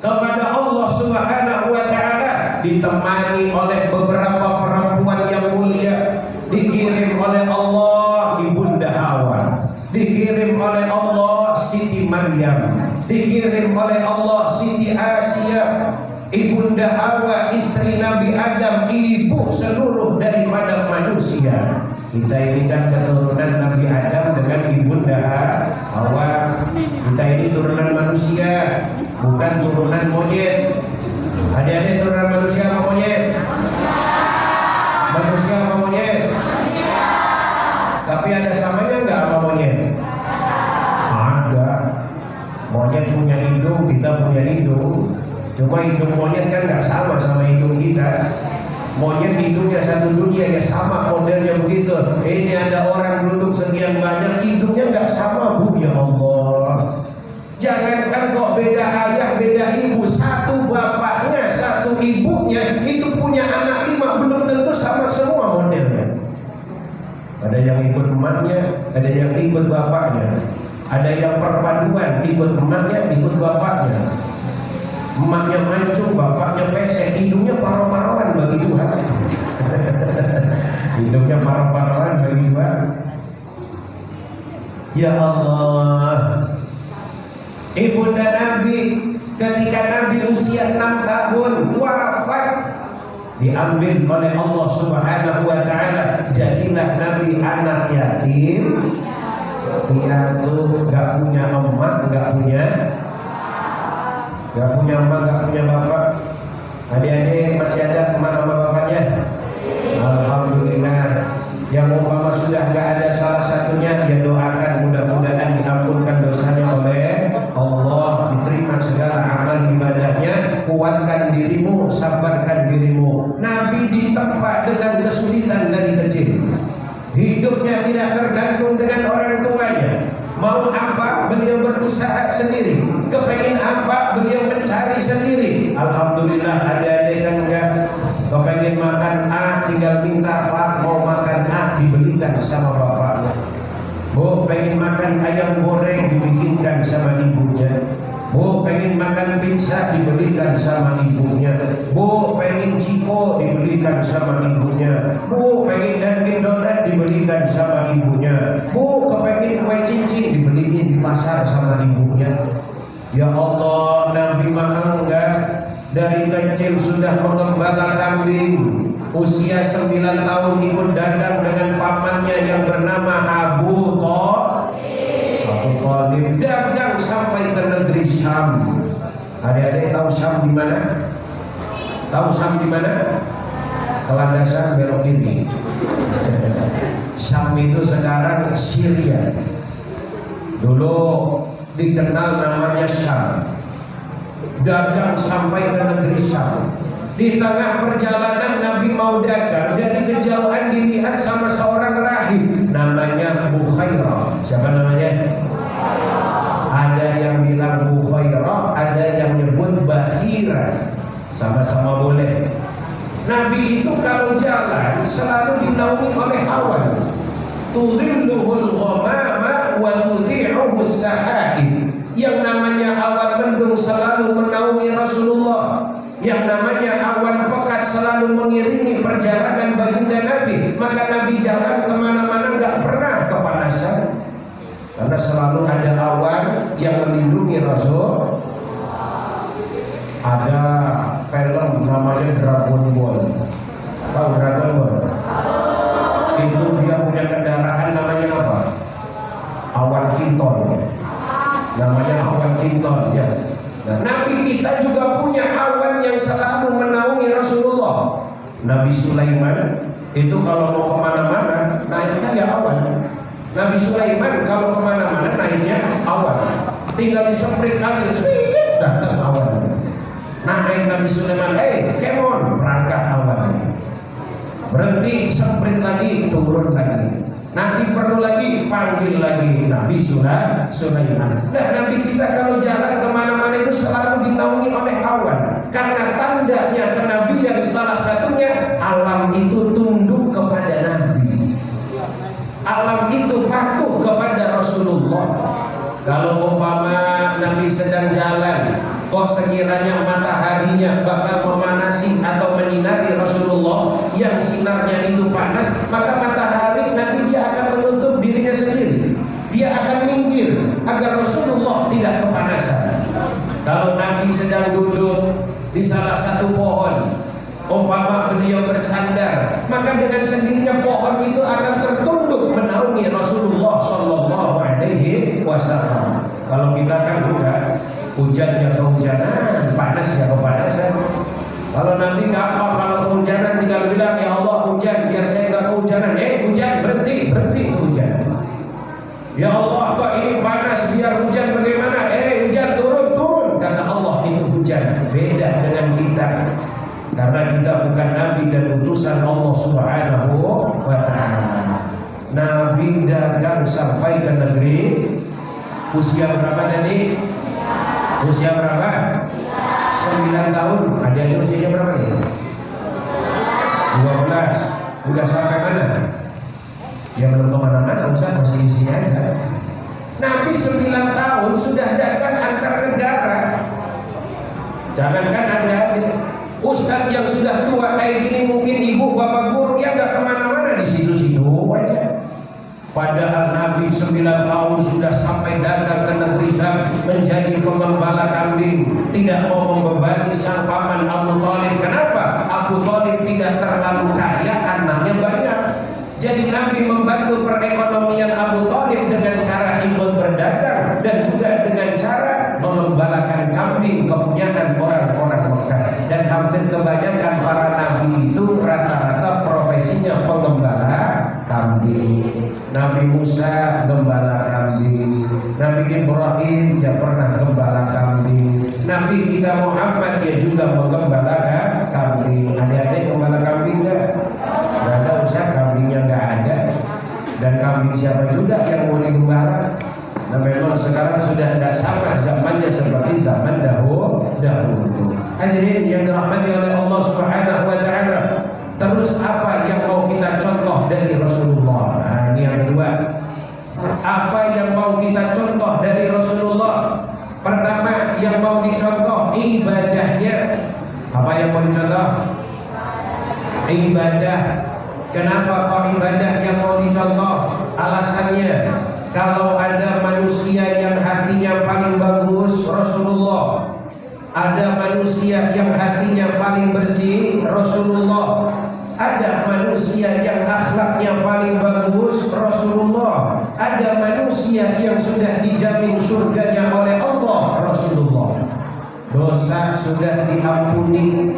kepada Allah Subhanahu wa ta'ala, ditemani oleh beberapa perempuan yang mulia. Dikirim oleh Allah Ibunda Hawa, dikirim oleh Allah Siti Maryam, dikirim oleh Allah Siti Asia. Ibunda Hawa istri Nabi Adam, ibu seluruh daripada manusia. Kita ini kan keturunan Nabi Adam dengan Ibunda Hawa. Kita ini turunan manusia, bukan turunan monyet. Adik-adik turunan manusia apa monyet? Manusia apa monyet? Tapi ada samanya nggak sama monyet? Ada. Monyet punya hidung, kita punya hidung. Cuma hidung monyet kan nggak sama hidung kita. Monyet hidungnya satu dunia, ya sama modelnya begitu. Ini ada orang duduk sekian banyak, hidungnya nggak sama, Bu, ya Allah. Jangankan kok beda ayah, beda ibu, satu bapaknya, satu ibunya itu punya anak 5 belum tentu sama semua modelnya. Ada yang ikut emaknya, ada yang ikut bapaknya, ada yang perpaduan ikut emaknya, ikut bapaknya. Emaknya mancung, bapaknya pesek, hidungnya paro-paroan bagi Tuhan. Hidungnya paro-paroan bagi Tuhan. Ya Allah, ibunda Nabi ketika Nabi usia 6 tahun wafat, diambil oleh Allah Subhanahu wa ta'ala. Jadilah Nabi anak yatim piatu, gak punya emak, gak punya emak, gak punya bapak. Adik-adik masih ada emak sama bapaknya? Alhamdulillah. Yang umpama sudah gak ada salah satunya, dia doakan mudah-mudahan diampunkan dosanya oleh Allah, diterima segala amal ibadahnya, kuatkan dirimu, sabarkan dirimu. Nabi ditempa dengan kesulitan dari kecil. Hidupnya tidak tergantung dengan orang tuanya. Mau apa beliau berusaha sendiri, kepengen apa beliau mencari sendiri. Alhamdulillah adik-adik kan enggak, kepengen makan A tinggal minta Pak mau makan A dibelikan sama bapaknya. Bu pengen makan ayam goreng dibikinkan sama ibunya. Bu pengen makan pizza dibelikan sama ibunya. Bu pengen ciko dibelikan sama ibunya. Bu pengen Dunkin Donat dibelikan sama ibunya. Bu kepengen kue cincin dibeliin di pasar sama ibunya. Ya Allah, Nabi mah enggak, dari kecil sudah mengembala kambing. Usia 9 tahun ikut dagang dengan pamannya yang bernama Abu Thalib, dagang sampai ke negeri Syam. Adik-adik tahu Syam di mana? Tahu Syam di mana? Kelandasan belok kiri. Syam itu sekarang Syria. Dulu dikenal namanya Syam. Dagang sampai ke negeri Syam. Di tengah perjalanan Nabi mau dagang, dari kejauhan dilihat sama seorang rahib namanya Bukhairah. Siapa namanya? Ada yang bilang Bukhairah, ada yang nyebut Bakhira. Sama-sama boleh. Nabi itu kalau jalan selalu dinaungi oleh awan. Tudhilluhul ghamama wa tudhi'uhus sahaib. Yang namanya awan mendung selalu menaungi Rasulullah. Yang namanya awan pekat selalu mengiringi perjalanan baginda Nabi. Maka Nabi jalan kemana-mana gak pernah kepanasan, karena selalu ada awan yang melindungi Rasul. Ada film namanya Dragon Ball. Tahu Dragon Ball? Itu dia punya kendaraan namanya apa? Awan Kinton. Namanya awan Kinton ya. Nah, Nabi kita juga punya awan yang selalu menaungi Rasulullah. Nabi Sulaiman itu kalau mau kemana-mana naiknya ya awan. Nabi Sulaiman kalau kemana-mana naiknya awan. Tinggal disemprit angin, datang awan. Naik Nabi Sulaiman, kemon, berangkat awan. Berhenti, semprit lagi, turun lagi. Nanti perlu lagi, panggil lagi Nabi Sulaiman. Nah, Nabi kita kalau jalan kemana-mana itu selalu dinaungi oleh awan. Karena tandanya kenabian salah satunya alam itu tunduk kepada Nabi. Alam itu patuh kepada Rasulullah. Kalau umpama Nabi sedang jalan, kok sekiranya mataharinya bakal memanasi atau menyinari Rasulullah yang sinarnya itu panas, maka matahari nanti dia akan menutup dirinya sendiri. Dia akan minggir agar Rasulullah tidak kepanasan. Kalau Nabi sedang duduk di salah satu pohon, umpama beliau bersandar, maka dengan sendirinya pohon itu akan tertunduk menaungi Rasulullah Shallallahu Alaihi Wasallam. Kalau kita kan bukan, hujannya kehujanan, panas ya kepanasan. Kalau Nabi nggak apa, kalau kehujanan tinggal bilang ya Allah hujan, biar saya nggak kehujanan. Hujan berhenti hujan. Ya Allah kok ini panas, biar hujan bagaimana? Hujan turun, karena Allah itu hujan. Beda dengan kita. Karena kita bukan Nabi dan utusan Allah Subhanahu wa ta'ala. Nabi dagang sampai ke negeri usia berapa tadi? Usia berapa? 9 tahun. Adik-adik usianya berapa nih? 12. Udah sampai mana? Ya belum kemana-mana, Ustaz, masih di sini aja. Nabi 9 tahun sudah dagang antar negara. Jangankan adik-adik, Ustaz yang sudah tua kayak gini, mungkin ibu bapak guru ya nggak kemana-mana, di situ-situ aja. Padahal Nabi 9 tahun sudah sampai dagang ke negeri Syam menjadi pengembala kambing, tidak mau membebani sang paman Abu Thalib. Kenapa? Abu Thalib tidak terlalu kaya, anaknya banyak. Jadi Nabi membantu perekonomian Abu Thalib dengan cara ikut berdagang dan juga dengan cara mengembalakan kambing kepunyaan orang-orang Mekah. Dan hampir kebanyakan para nabi itu rata-rata profesinya pengembala kambing. Nabi Musa gembala kambing, Nabi Ibrahim dia pernah gembala kambing, Nabi kita Muhammad dia juga menggembala kambing. Adik-adik gembala kambing nggak? Nggak ada, Ustaz, kambingnya nggak ada. Dan kambing siapa juga yang mau digembala? Nah memang sekarang sudah tidak sama zamannya seperti zaman dahulu. Hadirin yang dirahmati oleh Allah Subhanahu wa taala. Terus apa yang mau kita contoh dari Rasulullah? Nah ini yang kedua. Apa yang mau kita contoh dari Rasulullah? Pertama yang mau dicontoh ibadahnya. Apa yang mau dicontoh? Ibadah. Kenapa kok ibadah yang mau dicontoh? Alasannya, kalau ada manusia yang hatinya paling bagus, Rasulullah. Ada manusia yang hatinya paling bersih, Rasulullah. Ada manusia yang akhlaknya paling bagus, Rasulullah. Ada manusia yang sudah dijamin surganya oleh Allah, Rasulullah. Dosa sudah diampuni,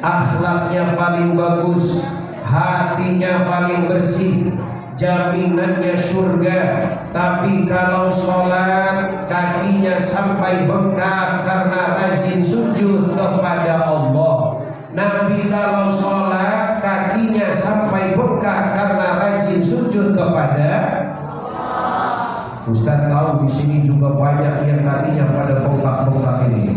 akhlaknya paling bagus, hatinya paling bersih, jaminannya surga. Tapi kalau sholat kakinya sampai bengkak karena rajin sujud kepada Allah. Nabi kalau sholat kakinya sampai bengkak karena rajin sujud kepada Allah. Ustaz tahu di sini juga banyak yang kakinya pada bengkak-bengkak ini.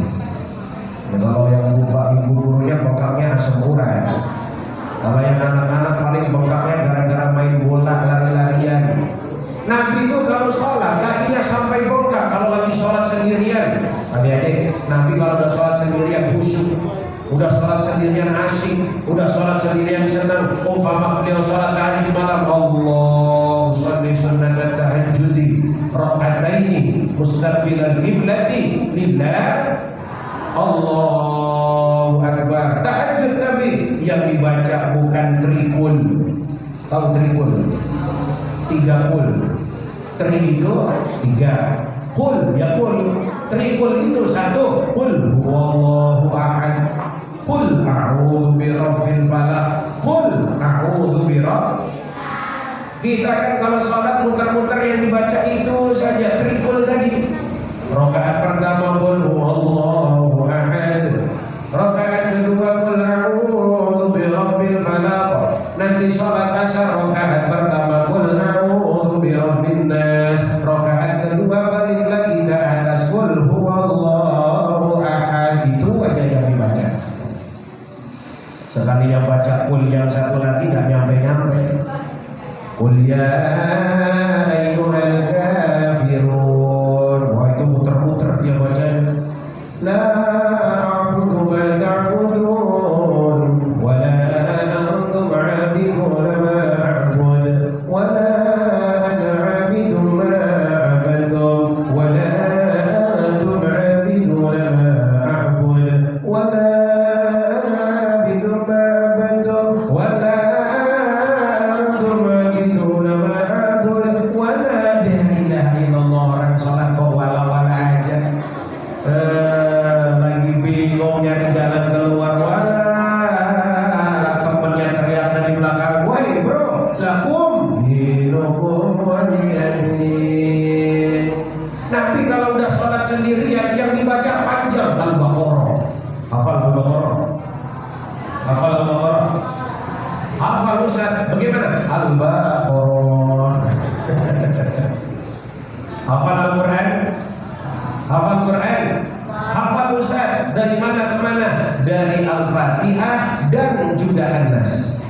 Ya, kalau yang lupa ibu gurunya bengkaknya asam urat. Kalau yang anak-anak paling bengkaknya gara-gara main bola, lari-larian. Nabi itu kalau sholat kakinya sampai bengkak kalau lagi sholat sendirian. Adik-adik, Nabi kalau udah sholat sendirian khusyuk, udah sholat sendirian asik, udah sholat sendirian senang. Umpama beliau sholat tahajud malam, Allah sholli sunnat tahajudi raka'ataini mustaqbilal qiblati lillah. Allahu Akbar. Tahajud Nabi yang dibaca bukan trikul. Tahu trikul? 3 kul. Tri itu 3. Kul ya kul. Trikul itu 1. Kul huwallahu ahad. Kul a'udzu birabbil falaq. Kul a'udzu birabbil. Kita kan kalau sholat muter-muter yang dibaca itu saja trikul tadi. Rakaat pertama qul huwallahu ahad. Rakaat kedua qul a'udzu birabbil falaq. Nanti salat asar rakaat pertama qul a'udzu birabbin nas. Rakaat kedua balik lagi ke atas qul huwallahu ahad. Itu aja yang dibaca. Sekali yang baca qul yang satu lagi enggak nyampe-nyampe. Qul ya ayyuhal kafirun. Muter-muter dia bacanya. La a'budu ma ta'budun wa la antum 'abidun ma a'bud wa la ana 'abidun ma 'abadtum wa la antum 'abidun ma a'bud wa la ana 'abidun ma 'abadtum wa la antum 'abidun ma a'bud wa la ilaha illallah. Orang salat kok wala-wala aja, lagi bingung nyari jalan keluar, wala temennya teriak dari belakang, woi bro, lakum dinukum waliyadin. Nabi kalau udah sholat sendirian yang dibaca panjang Al-Baqarah. Hafal Al-Baqarah? Hafal Al-Baqarah? Hafal Ustaz? Bagaimana? Al-Baqarah. Hafal Al-Quran? Hafal Quran? Hafal Ustaz? Dari mana ke Al-Fatihah dan juga An-Nas.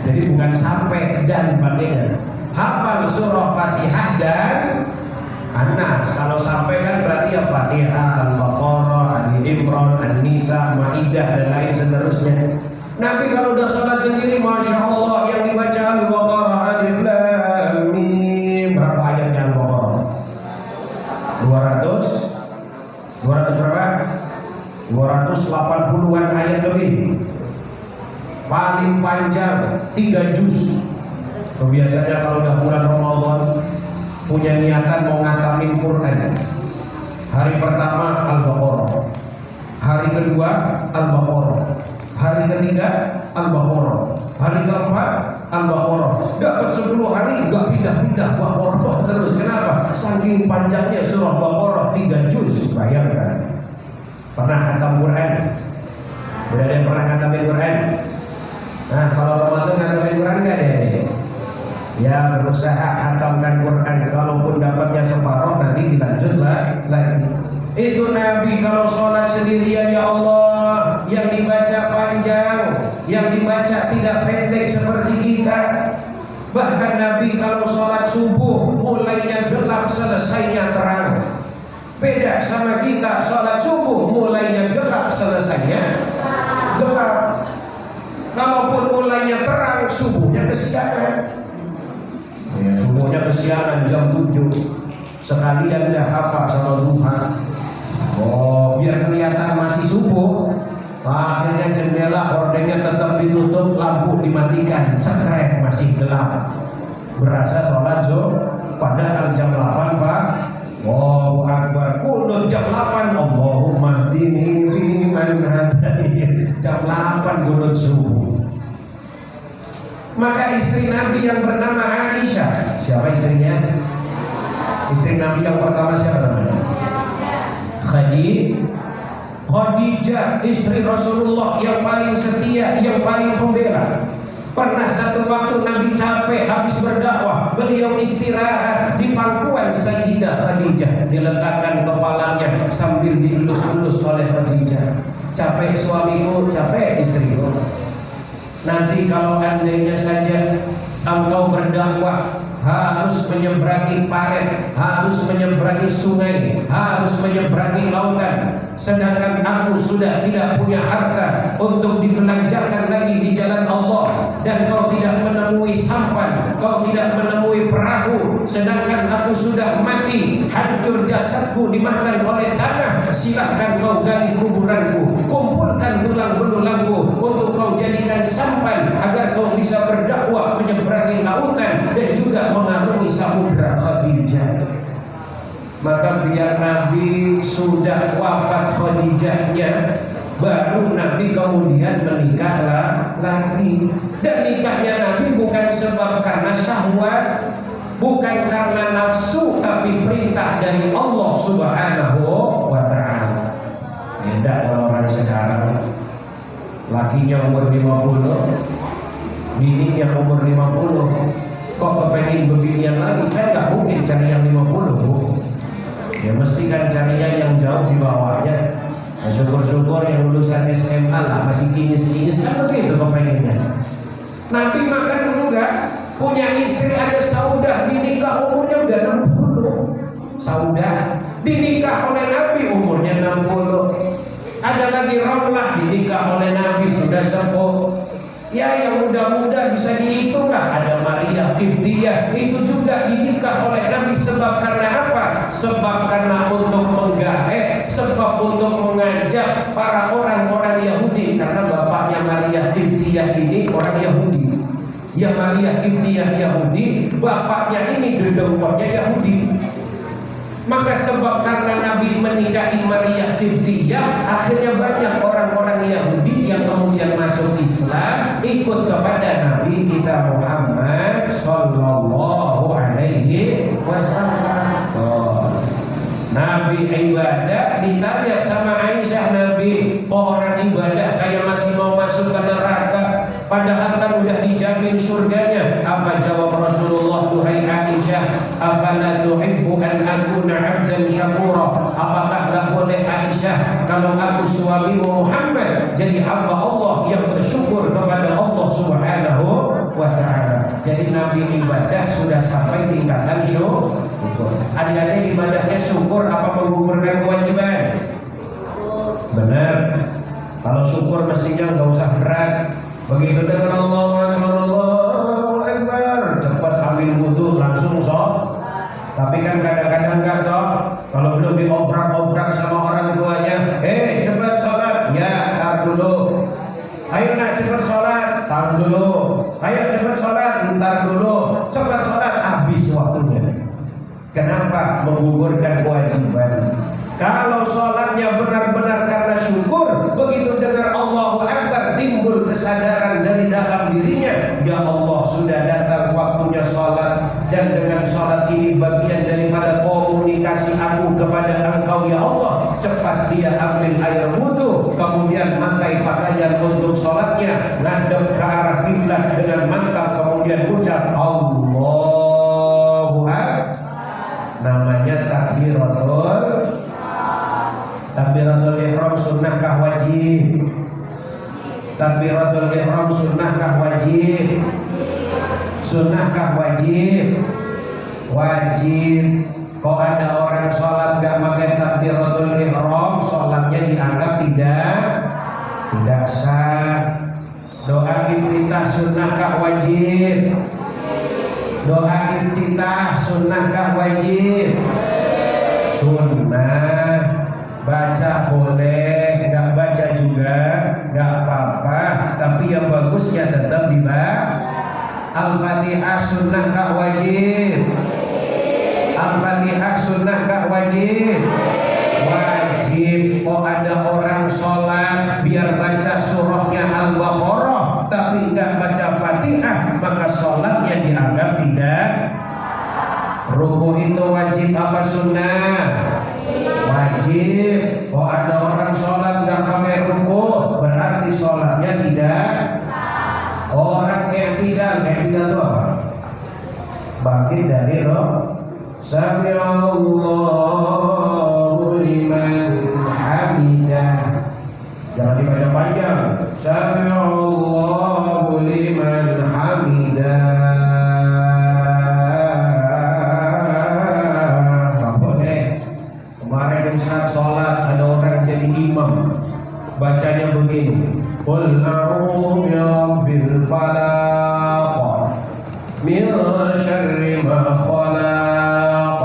Jadi bukan sampai dan pakainya. Hafal surah Fatihah dan An-Nas. Kalau sampai kan berarti ya Fatihah, Al-Baqarah, Ali Imran, An-Nisa, Maidah dan lain seterusnya. Nabi kalau udah sholat sendiri, Masya Allah, yang dibaca Al-Baqarah, Alif Lam Mim. Berapa ayatnya Al-Baqarah? 200 berapa? 280-an ayat lebih. Paling panjang 3 juz. Biasanya kalau udah bulan Ramadan punya niatan mau ngatamin Quran. Hari pertama Al-Baqarah, hari kedua Al-Baqarah, hari ketiga Al-Baqarah, hari keempat Al-Baqarah. Dapat 10 hari enggak pindah-pindah Baqarah terus. Kenapa? Saking panjangnya surah Baqarah 3 juz. Bayangkan. Pernah khatam Quran? Udah ada yang pernah khatamin Quran? Nah, kalau Ramadan khatamin Quran enggak ada ya? Ya, berusaha khatamkan Quran. Kalaupun dapatnya separuh nanti dilanjut lagi. Itu Nabi kalau sholat sendirian, ya Allah, yang dibaca panjang, yang dibaca tidak pendek seperti kita. Bahkan Nabi kalau sholat subuh mulainya gelap selesainya terang. Beda sama kita, sholat subuh mulainya gelap selesainya gelap. Kalaupun mulainya terang, subuhnya kesiangan. Ya, subuhnya kesiangan jam 7. Sekalian dah apa sama duha. Oh, biar kelihatan masih subuh. Akhirnya jendela hordengnya tetap ditutup, lampu dimatikan, cekrek masih gelap. Berasa sholat zuhur padahal jam 8 Pak. Allahu Akbar. Kunut jam 8. Allahumma hdini fiman hadait. Jam 8 kunut subuh. Maka istri Nabi yang bernama Aisyah, siapa istrinya? Istri Nabi yang pertama siapa namanya? Khadijah, istri Rasulullah yang paling setia, yang paling pembela. Pernah satu waktu Nabi capek habis berdakwah, beliau istirahat di pangkuan Sayyidah Khadijah, diletakkan kepalanya sambil dielus-elus oleh Khadijah. Capek suamiku, capek istriku. Nanti kalau andainya saja engkau berdakwah harus menyeberangi paret, harus menyeberangi sungai, harus menyeberangi lautan, sedangkan aku sudah tidak punya harta untuk dibelanjakan lagi di jalan Allah, dan kau tidak menemui sampan, kau tidak menemui perahu, sedangkan aku sudah mati, hancur jasadku dimakan oleh tanah. Silahkan kau gali kuburanku, kumpulkan tulang belulangku untuk kau jadikan sampan agar kau bisa berdakwah menyeberangi lautan dan juga mengarungi samudra. Khadijah. Maka biar Nabi sudah wafat Khadijahnya, baru Nabi kemudian menikah lagi. Dan nikahnya Nabi bukan sebab karena syahwat, bukan karena nafsu, tapi perintah dari Allah Subhanahu wa ta'ala. Beda kalau orang sekarang, lakinya umur 50, bininya umur 50, kok kepengen beginian lagi? Kan gak mungkin cari yang 50, Bu. Ya mesti kan carinya yang jauh di bawahnya. Nah, syukur-syukur yang lulusan SMA lah, masih kinis-kinis, kan begitu kepengennya. Nabi makan dulu gak? Punya istri ada Saudah, dinikah umurnya udah 60. Saudah dinikah oleh Nabi umurnya 60. Ada lagi Ramlah, dinikah oleh Nabi sudah sepuh. Ya yang muda-muda bisa dihitung lah. Ada Maria Qibtiyah, itu juga dinikah oleh Nabi. Sebab karena apa? Sebab karena untuk menggaet, sebab untuk mengajak para orang-orang Yahudi. Karena bapaknya Maria Qibtiyah ini orang Yahudi. Ya Maria Qibtiyah Yahudi, bapaknya ini dedengkotnya Yahudi. Maka sebab karena Nabi menikahi Maria Qibtiyah, akhirnya banyak orang-orang Yahudi yang kemudian masuk Islam, ikut kepada Nabi kita Muhammad Sallallahu Alaihi Wasallam. Nabi ibadah, ditanya sama Aisyah, Nabi kok orang ibadah kayak masih mau masuk ke neraka, padahal kan udah dijamin surganya. Apa jawab Rasulullah? Duhai Aisyah, afala tuhibbu an akuna 'abdan syakura? apakah nggak boleh Aisyah kalau aku suamimu Muhammad jadi hamba Allah yang bersyukur kepada Allah Subhanahu wa ta'ala. Jadi Nabi ibadah sudah sampai tingkatan syukur. Adik-adik ibadahnya syukur apa menggugurkan kewajiban? Benar. Kalau syukur mestinya nggak usah berat. Begitu dengar Allahu Akbar, cepat ambil wudu langsung sholat. Tapi kan kadang-kadang enggak toh. Kalau belum diobrak-obrak sama orang tuanya, cepat sholat. Ya, tar dulu. Ayo nak cepat sholat, tar dulu. Ayo cepat sholat, ntar dulu. Cepat sholat, habis waktunya. Kenapa? Menggugurkan kewajiban. Kalau sholatnya benar-benar karena syukur, begitu dengar Allahu Akbar timbul kesadaran dari dalam dirinya, ya Allah sudah datang waktunya sholat, dan dengan sholat ini bagian daripada komunikasi aku kepada Engkau ya Allah. Cepat dia ambil air wudu, kemudian memakai pakaian untuk sholatnya, ngadep ke arah kiblat dengan mantap, kemudian ucap Allahu Akbar. Namanya Takbiratul ihram sunnahkah wajib? Takbiratul ihram sunnahkah wajib? Sunnahkah wajib? Wajib. Kok ada orang sholat gak pakai takbiratul ihram, sholatnya dianggap tidak sah. Doa iftitah sunnahkah wajib? Doa iftitah sunnahkah wajib? Sunnah. Baca boleh, nggak baca juga nggak apa-apa, tapi yang bagusnya tetap dibaca. Al-Fatihah sunnahkah wajib? Al-Fatihah sunnahkah wajib? Wajib. Kok ada orang sholat biar baca surahnya Al-Baqarah tapi nggak baca Fatihah, maka sholatnya dianggap tidak. Ruku itu wajib apa sunnah? Wajib. Kok ada orang sholat nggak pakai ruku, berarti sholatnya tidak. Orang yang tidak itu apa? Bangkit dari roh. Sami'allahu liman hamidah. Jangan dibaca panjang. Sami'allahu liman hamidah. Saat sholat ada orang jadi imam, bacanya begini, Qul a'udzu birabbil falaq min syarri ma khalaq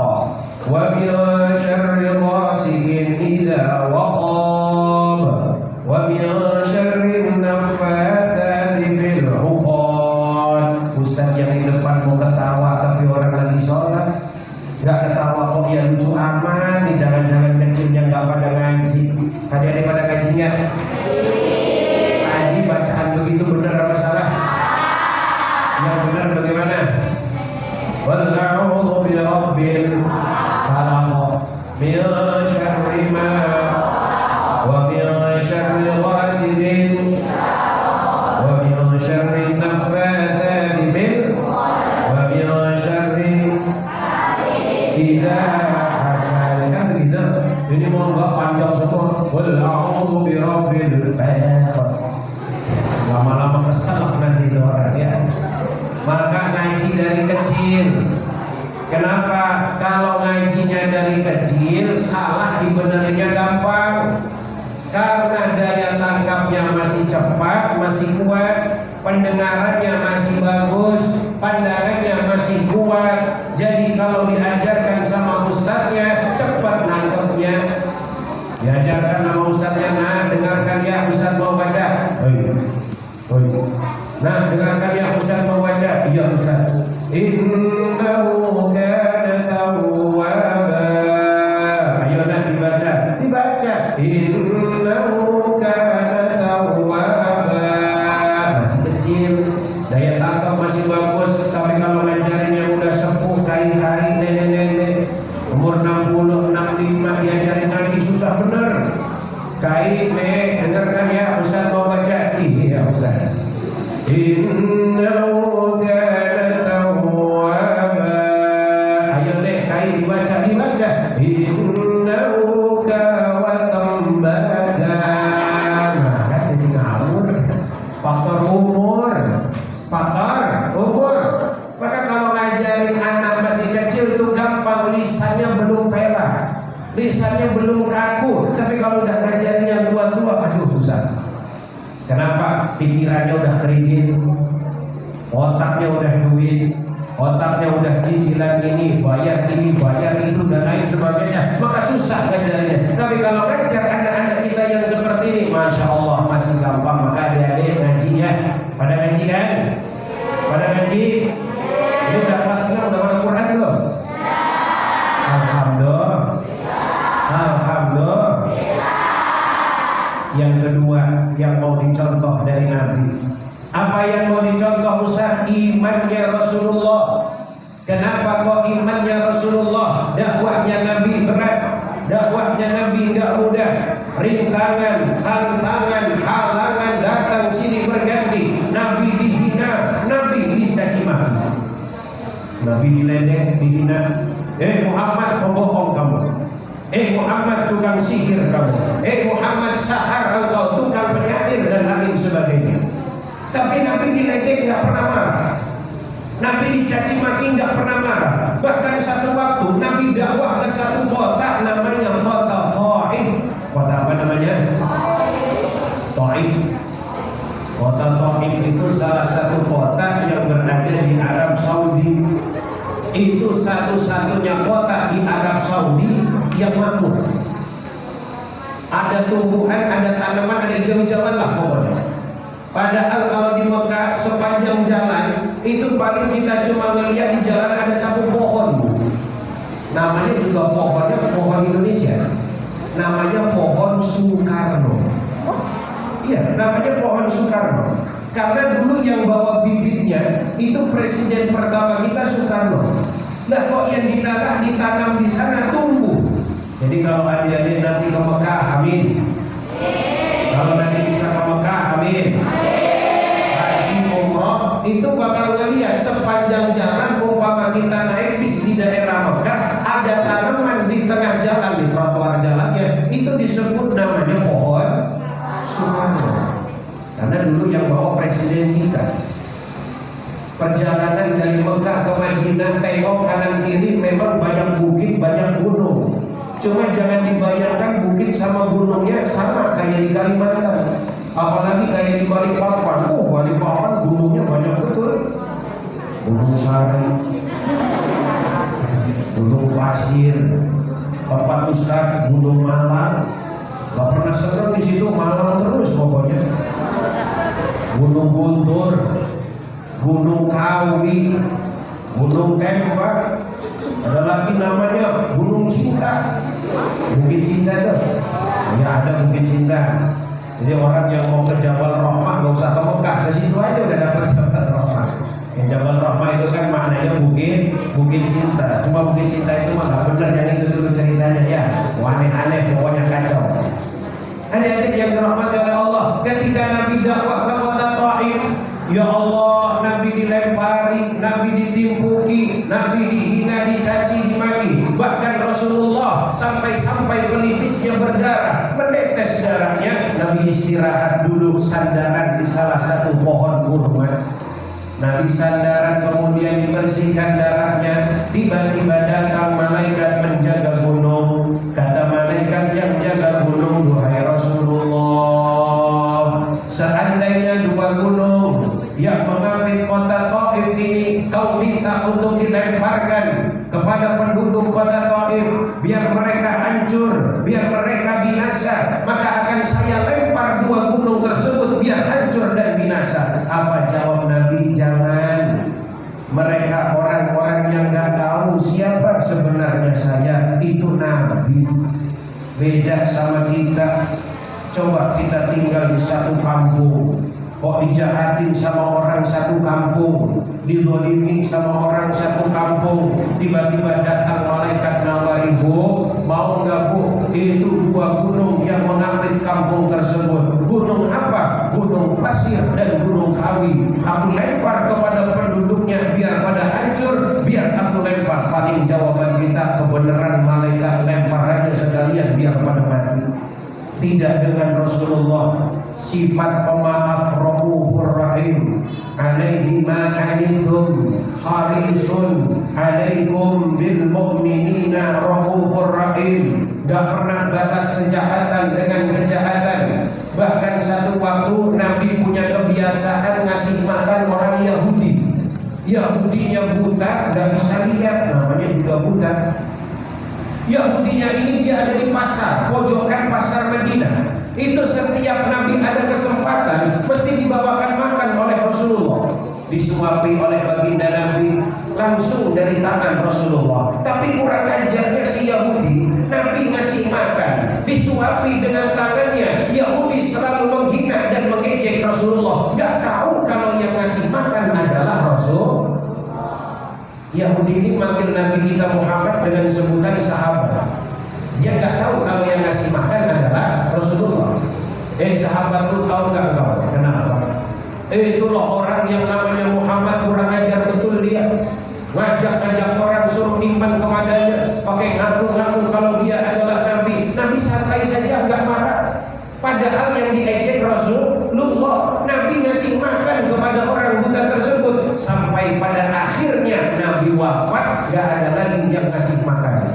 wa min syarri ghasiqin idza waqab wa min syarri naffatsati fil 'uqad. Ustaz yang di depan mau ketawa tapi orang lagi sholat, nggak ketawa kok dia lucu aman. Nih jangan-jangan kecilnya nggak pada ngaji. Adik-adik pada ngajinya? Ngaji bacaan begitu benar apa salah? Yang benar bagaimana? Qul a'udzu birabbil falaq min syarri ma wa min syarri ghasidin wa min syarri naffatsati fil wa min syarri idza hasad. Kan begitu. Ini mau enggak panjang semua. Qul a'udzu birabbil falaq. Lama-lama keselak nanti itu orang ya. Maka ngaji dari kecil. Kenapa? Kalau ngajinya dari kecil, salah dibenarnya gampang. Karena daya tangkapnya masih cepat, masih kuat, pendengarannya masih bagus, pandangannya masih kuat. Jadi kalau diajarkan sama ustadznya, cepat nangkepnya. Diajarkan sama ustadznya, nah dengarkan ya ustadz mau baca. Nah dengarkan ya ustadz mau baca. Iya ustadz. Innahu kana tawwaba. Ayo nak dibaca. Innahu kana tawwaba. Masih kecil, daya tangkap masih bagus. Tapi kalau ngajarin yang udah sepuh, kain-kain, nenek-nenek umur 60, 65 diajarin ngaji susah bener. Kain, dengarkan ya ustaz mau baca. Iya ustaz. Innahu kana tawwaba. Ayo nek kain dibaca. Innahu lisannya belum kaku, tapi kalau udah ngajarin yang tua-tua, aduh susah. Kenapa? Pikirannya udah kredit, otaknya udah duit, otaknya udah cicilan ini, bayar itu dan lain sebagainya, maka susah ngajarinnya. Tapi kalau ngajar anak-anak kita yang seperti ini, Masya Allah masih gampang. Maka adik-adik ngaji ya, pada ngaji kan? Pada ngaji? Ini udah kelas 6, udah pada Quran belum? Alhamdulillah. Alhamdulillah. Yang kedua yang mau dicontoh dari Nabi. Apa yang mau dicontoh Ustaz? Imannya Rasulullah. Kenapa kok imannya Rasulullah? Dakwahnya Nabi berat, dakwahnya Nabi enggak mudah. Rintangan, tantangan, halangan datang sini berganti. Nabi dihina, Nabi dicaci maki, Nabi diledek, dihina. Muhammad pembohong kamu. Muhammad tukang sihir kamu. Muhammad sahar engkau, tukang penyair dan lain sebagainya. Tapi Nabi diledek nggak pernah marah. Nabi dicaci maki nggak pernah marah. Bahkan satu waktu Nabi dakwah ke satu kota namanya kota Taif. Kota apa namanya? Taif. Kota Taif itu salah satu kota yang berada di Arab Saudi. Itu satu-satunya kota di Arab Saudi yang makmur. Ada tumbuhan, ada tanaman, ada hijau-hijauan lah pokoknya. Padahal kalau di Mekah sepanjang jalan itu paling kita cuma ngelihat di jalan ada satu pohon. Namanya juga pohonnya pohon Indonesia. Namanya pohon Soekarno. Iya, namanya pohon Soekarno. Karena dulu yang bawa bibitnya itu presiden pertama kita Soekarno. Nah kok yang dilalah ditanam di sana tumbuh. Jadi kalau adik-adik nanti ke Mekah, amin. Kalau nanti bisa ke Mekah, amin. Haji umroh itu bakal ngelihat sepanjang jalan. Umpama kita naik bis di daerah Mekah, ada tanaman di tengah jalan, di trotoar jalannya, itu disebut namanya pohon Soekarno. Karena dulu yang bawa presiden kita. Perjalanan dari Mekah ke Madinah, tengok kanan kiri memang banyak bukit, banyak gunung. Cuma jangan dibayangkan bukit sama gunungnya sama kayak di Kalimantan. Apalagi kayak di Balikpapan. Balikpapan gunungnya banyak betul. Gunung Sari, Gunung Pasir, tempat Ustaz Gunung Malang. Gak pernah serem di situ, Malang terus pokoknya. Gunung Guntur, Gunung Kawi, Gunung Tembak, ada lagi namanya Gunung Cinta, Bukit Cinta tuh. Ya ada Bukit Cinta. Jadi orang yang mau ke Jabal Rahmah gak usah ke Mekah, ke situ aja udah dapat Jabal Rahmah. Jabal Rahmah itu kan maknanya Bukit Cinta. Cuma Bukit Cinta itu mah gak bener yang itu dulu ceritanya ya. Aneh-aneh pokoknya kacau. Adik-adik yang dirahmati oleh Allah, ketika Nabi dakwah ke kota Taif, ya Allah, Nabi dilempari, Nabi ditimpuki, Nabi dihina, dicaci, dimaki. Bahkan Rasulullah sampai pelipisnya berdarah, menetes darahnya. Nabi istirahat dulu sandaran di salah satu pohon gunungan. Nabi sandaran kemudian dibersihkan darahnya. Tiba-tiba datang malaikat menjaga gunung. Kata malaikat yang jaga gunung, duhai Rasulullah, seandainya dua gunung yang mengapit kota Taif ini kau minta untuk dilemparkan kepada penduduk kota Taif, biar mereka hancur, biar mereka binasa, maka akan saya lempar dua gunung tersebut biar hancur dan binasa. Apa jawab Nabi? Jangan. Mereka orang-orang yang gak tahu siapa sebenarnya saya. Itu Nabi. Beda sama kita. Coba kita tinggal di satu kampung, kok dijahatin sama orang satu kampung, dizalimi sama orang satu kampung. Tiba-tiba datang malaikat nawari, Bu, mau nggak Bu? Itu dua gunung yang mengapit kampung tersebut. Gunung apa? Gunung Pasir dan Gunung Kawi. Aku lempar kepada penduduknya biar pada hancur, biar aku lempar. Paling jawaban kita kebenaran, malaikat lempar aja sekalian biar pada mati. Tidak dengan Rasulullah. Sifat pemaaf, Raufur Rahim. Alaihi ma anittum harisun alaikum bil mu'minina Raufur Rahim. gak pernah balas kejahatan dengan kejahatan. Bahkan satu waktu Nabi punya kebiasaan ngasih makan orang Yahudi. Yahudinya buta, gak bisa lihat, namanya juga buta. Yahudinya ini dia ada di pasar, pojokan pasar Madinah. Itu setiap Nabi ada kesempatan mesti dibawakan makan oleh Rasulullah, disuapi oleh baginda Nabi langsung dari tangan Rasulullah. Tapi kurang ajarnya si Yahudi, Nabi ngasih makan disuapi dengan tangannya. Yahudi selalu menghina dan mengejek Rasulullah, gak tahu kalau yang ngasih makan adalah Rasul. Yahudi ini manggil Nabi kita Muhammad dengan sebutan sahabat. Dia nggak tahu kalau yang ngasih makan adalah Rasulullah. Sahabatku tahu nggak kau? Kenapa? Itulah orang yang namanya Muhammad, kurang ajar betul dia. Ngajak-ngajak orang suruh iman kepadanya, pakai ngaku-ngaku kalau dia adalah Nabi. Nabi santai saja, nggak marah. Padahal yang diejek Rasulullah. Nabi ngasih makan kepada orang buta tersebut. Sampai pada akhirnya Nabi wafat, gak ada lagi yang ngasih makan.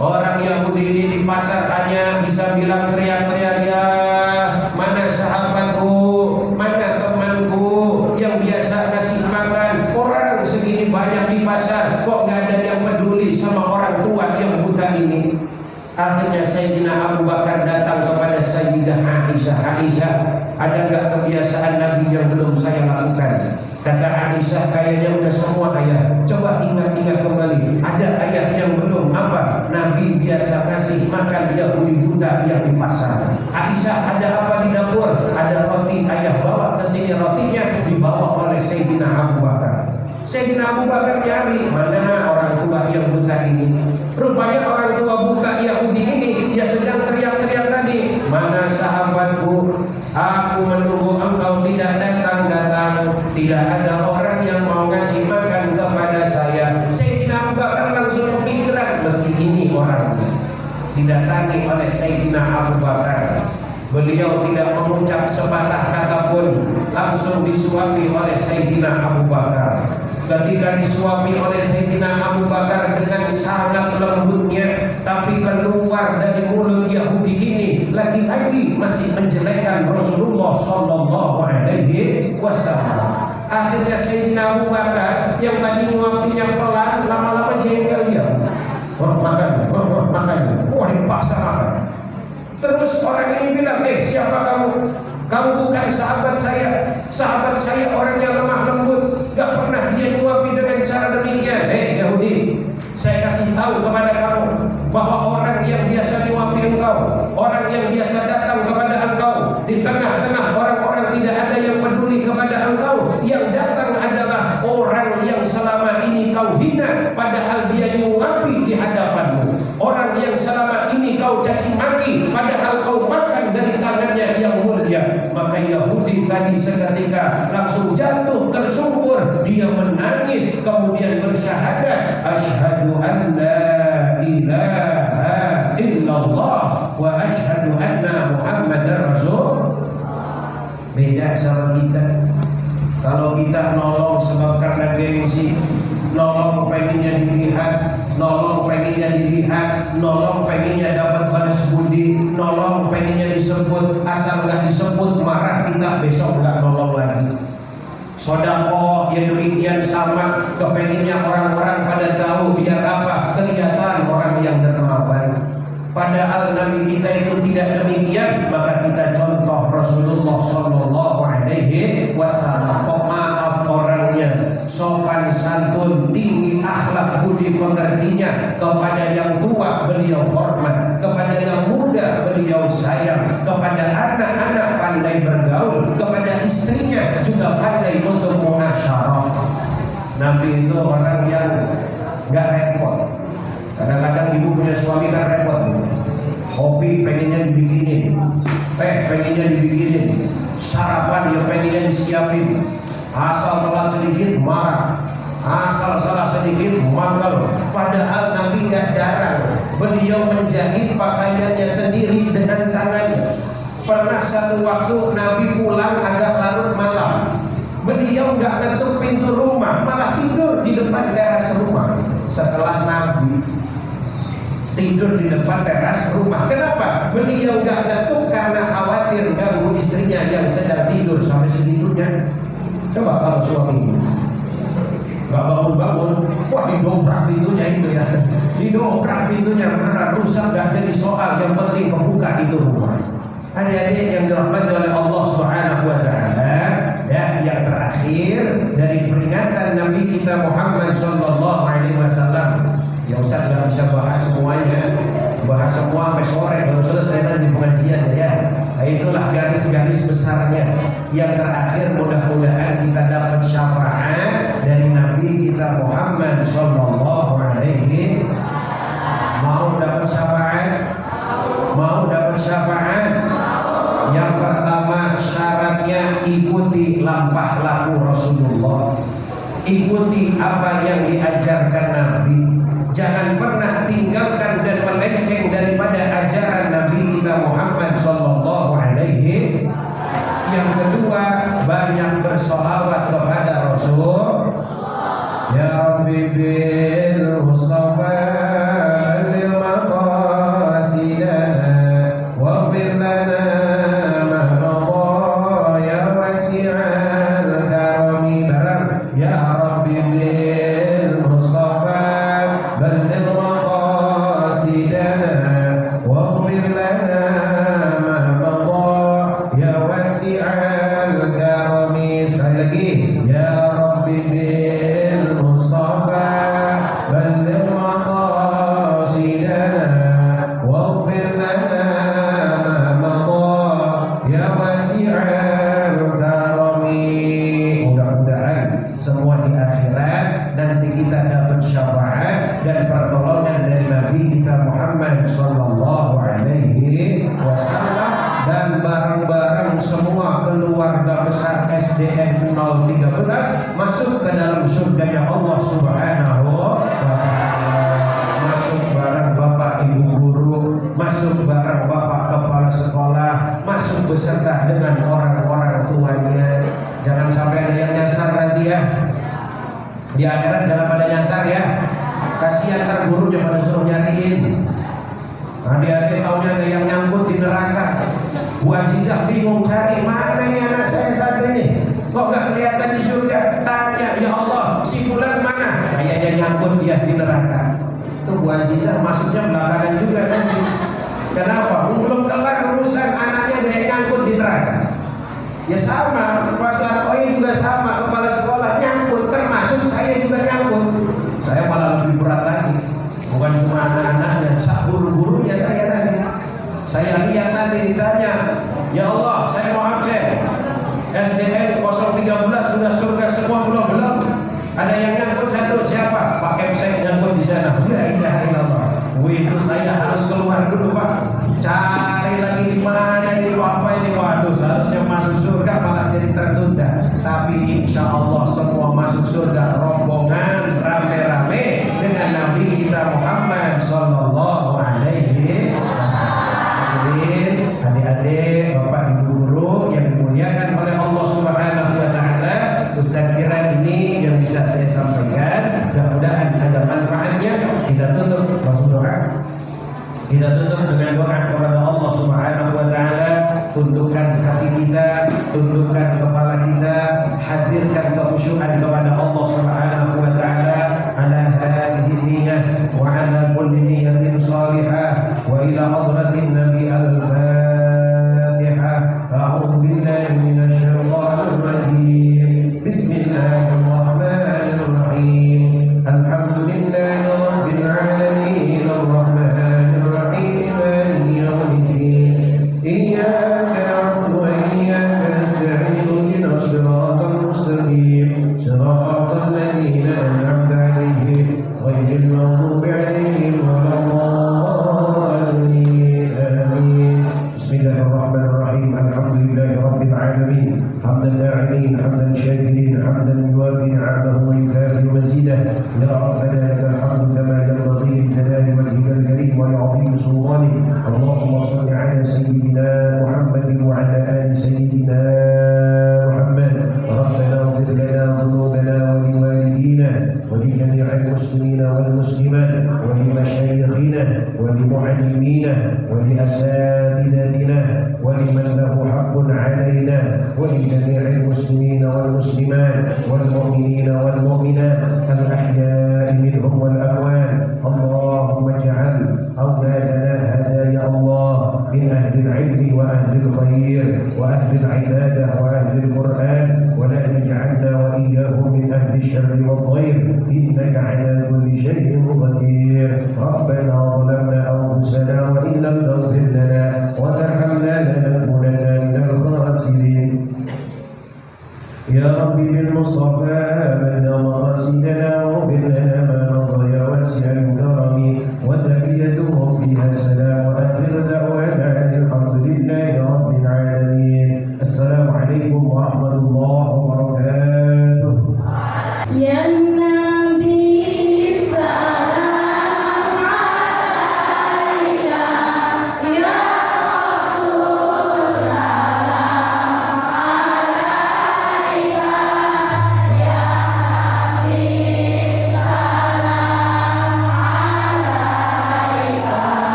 Orang Yahudi ini di pasar hanya bisa bilang teriak-teriak, ya mana sahabatku, mana temanku yang biasa ngasih makan. Orang segini banyak di pasar, kok gak ada yang peduli sama orang tua yang buta ini. Akhirnya Sayyidina Abu Bakar datang kepada Sayyidah Aisyah. Aisyah, ada gak kebiasaan Nabi yang belum saya lakukan? Kata Aisyah, kayaknya udah semua ayat. Coba ingat-ingat kembali, ada ayat yang belum. Apa? Nabi biasa ngasih makan Yahudi buta yang di pasar. Aisyah, ada apa di dapur? Ada roti. Ayah bawa ke sini rotinya, dibawa oleh Sayyidina Abu Bakar. Sayyidina Abu Bakar nyari, mana orang tua yang buta ini? Rupanya orang tua buta Yahudi ini dia sedang teriak-teriak tadi, mana sahabatku? Aku menunggu engkau tidak datang-datang. Tidak ada orang yang mau ngasih makan kepada saya. Sayyidina Abu Bakar langsung kepikiran, mesti ini orangnya. Didatangi oleh Sayyidina Abu Bakar. Beliau tidak mengucap sepatah kata pun, langsung disuapi oleh Sayyidina Abu Bakar. Ketika disuapi oleh Sayyidina Abu Bakar dengan sangat lembutnya, tapi keluar dari mulut Yahudi ini lagi-lagi masih menjelekkan Rasulullah Sallallahu Alaihi Wasallam. Akhirnya Sayyidina Abu Bakar yang tadi nyuapinya pelan, lama-lama jengkel dia. Makan, dipaksa makan. Terus orang ini bilang, siapa kamu? Kamu bukan sahabat saya. Sahabat saya orang yang lemah lembut, gak pernah dia nyuapi dengan cara demikian. Yahudi, saya kasih tahu kepada kamu bahwa orang yang biasa nyuapi engkau, orang yang biasa datang kepada engkau, di tengah-tengah orang-orang tidak ada yang peduli kepada engkau, yang datang adalah orang yang selama ini kau hina, padahal dia nyuapi di hadapanmu. Orang yang selama ini kau caci maki, padahal kau makan dari tangannya yang mulia. Maka Yahudi tadi seketika langsung jatuh tersungkur, dia menangis kemudian bersyahadat, asyhadu an la ilaha illallah wa asyhadu anna Muhammadar Rasul. Beda sama kita. Kalau kita nolong sebab karena gengsi, nolong pengennya dilihat, nolong pengennya dilihat, nolong pengennya dapat balas budi, nolong pengennya disebut, asal nggak disebut marah kita, besok nggak nolong lagi. Sedekah yang demikian sama, kepengennya orang-orang pada tahu, biar apa? Kelihatan orang yang dermawan. Padahal Nabi kita itu tidak demikian. Maka kita contoh Rasulullah Sallallahu Alaihi Wasallam. Pemaaf orangnya, sopan santun, tinggi akhlak budi pengertinya. Kepada yang tua beliau hormat, kepada yang muda beliau sayang, kepada anak-anak pandai bergaul, kepada istrinya juga pandai untuk munasyarah. Nabi itu orang yang gak repot. Kadang-kadang ibu punya suami kan repot. Kopi pengennya dibikinin, teh pengennya dibikinin, sarapan ya pengennya disiapin. Asal telat sedikit marah, asal salah sedikit mangkel. Padahal Nabi gak jarang beliau menjahit pakaiannya sendiri dengan tangannya. Pernah satu waktu Nabi pulang agak larut malam, beliau gak ketuk pintu rumah, malah tidur di depan teras rumah. Sekelas Nabi tidur di depan teras rumah. Kenapa? Beliau gak ketuk karena khawatir ganggu istrinya yang sedang tidur sampai segitunya. Coba kalau suami gak bangun-bangun, wah didobrak pintunya itu ya, didobrak pintunya beneran rusak, gak jadi soal, yang penting kebuka itu rumah. Adik-adik yang dirahmati oleh Allah Subhanahu wa Ta'ala, ya, yang terakhir dari peringatan Nabi kita Muhammad Sallallahu Alaihi Wasallam. Ya Ustaz nggak bisa bahas semuanya, bahas semua sampai sore baru selesai nanti pengajian ya. Nah, itulah garis-garis besarnya. Yang terakhir mudah-mudahan kita dapat syafaat dari Nabi kita Muhammad Sallallahu Alaihi. Mau dapat syafaat? Mau dapat syafaat? Yang pertama syaratnya ikuti lampah laku Rasulullah. Ikuti apa yang diajarkan Nabi. Jangan pernah tinggalkan dan melenceng daripada ajaran Nabi kita Muhammad Sallallahu Alaihi. Yang kedua, banyak bersolawat kepada Rasul. Ya Rabbi bil Mustafa lil maqasidana waghfir lana ma madha ya wasi'al karami barang. Ya Rabbi bil Mustafa بلغ مقاصدنا واغفر لنا ما مضى يا واسع الكرم. Sekali lagi, ya Rabbi bil Mustafa بلغ مقاصدنا واغفir lana ما مضى يا واسع الكرم. Mudah-mudahan semua di akhirat nanti kita dapat syafaat dan pertolongan dari Nabi kita Muhammad Sallallahu Alaihi Wasallam, dan bareng-bareng semua keluarga besar SDN 013 masuk ke dalam surganya Allah Subhanahu wa Ta'ala. Masuk bareng bapak ibu guru, masuk bareng bapak kepala sekolah, masuk beserta dengan orang-orang tuanya. Jangan sampai ada yang nyasar nanti ya. Di akhirat jangan pada nyasar ya. Kasihan ntar gurunya pada suruh nyariin. Adik-adik taunya ada yang nyangkut di neraka. Bu Azizah bingung cari mana ini anak saya satu ini. Kok gak kelihatan di surga? Tanya, ya Allah, si fulan mana? Kayaknya nyangkut dia di neraka. Itu Bu Azizah masuknya belakangan juga nanti. Kenapa? Belum kelar urusan anaknya ada yang nyangkut di neraka. Ya sama, Pak Soeharto juga sama, kepala sekolah nyangkut, termasuk saya juga nyangkut. Saya malah lebih berat lagi. Bukan cuma anak-anaknya, guru-gurunya saya nanti. Saya lihat nanti ditanya, ya Allah, saya mau absen. SDN 013 sudah surga semua belum? Ada yang nyangkut satu, siapa? Pak Kepsek nyangkut di sana. La ilaha illallah. Itu saya harus keluar dulu Pak. Cari lagi di mana ini, apa ini? Waduh, seharusnya masuk surga malah jadi tertunda. Tapi insya Allah semua masuk surga rombongan rame-rame dengan Nabi kita Muhammad Sallallahu Alaihi Wasallam. Adik-adik, bapak ibu guru yang dimuliakan oleh Allah Subhanahu Wa Taala, saya kira ini yang bisa saya sampaikan. Mudah-mudahan ada manfaatnya. Kita tutup langsung doa. Kita tutup dengan doa kepada Allah Subhanahu Wa Taala. Tundukkan hati kita, tundukkan kepala kita, hadirkan kekhusyuan kepada Allah Subhanahu Wa Taala. Ala hadhihi niyyah wa ala kulli niyyatin salihah wa ila hadratin Nabi al-Fatihah. A'udzu billahi minasy syaithanir rajim. Bismillahirrahmanirrahim. Alhamdulillahi rabbil alamin. Arrahmanir rahim. Maliki yaumiddin. Iyyaka na'budu wa iyyaka nasta'in. Ihdinas siratal mustaqim. Siratal ladzina an'amta 'alaihim ghairil maghdubi 'alaihim waladdallin. Amin. Bismillahirrahmanirrahim. Alhamdulillahi rabbil alamin. Hamdan da'imin, hamdan syakirin, hamdan yuwafi 'abdahu wa yukafi mazidah. Ya Rabbana lakal hamdu kama yanbaghi li jalali wajhikal karim wa li'azimi sultanik. Allahumma shalli 'ala sayyidina Muhammadin wa 'ala ali sayyidina Muhammad. Rabbana ighfir lana dhunubana wa liwalidina wa li jami'il muslimina wal muslimat ولمشايخنا ولمعلمينا ولأساتذتنا ولمن له حق علينا ولجميع المسلمين والمسلمات والمؤمنين والمؤمنات الأحياء منهم والأموات. اللهم اجعل أولادنا هذا يا الله من أهل العلم وأهل الخير وأهل العبادة وأهل القرآن، ولا تجعلنا وإياهم من أهل الشر والضير، إنك على كل شيء قدير. ربنا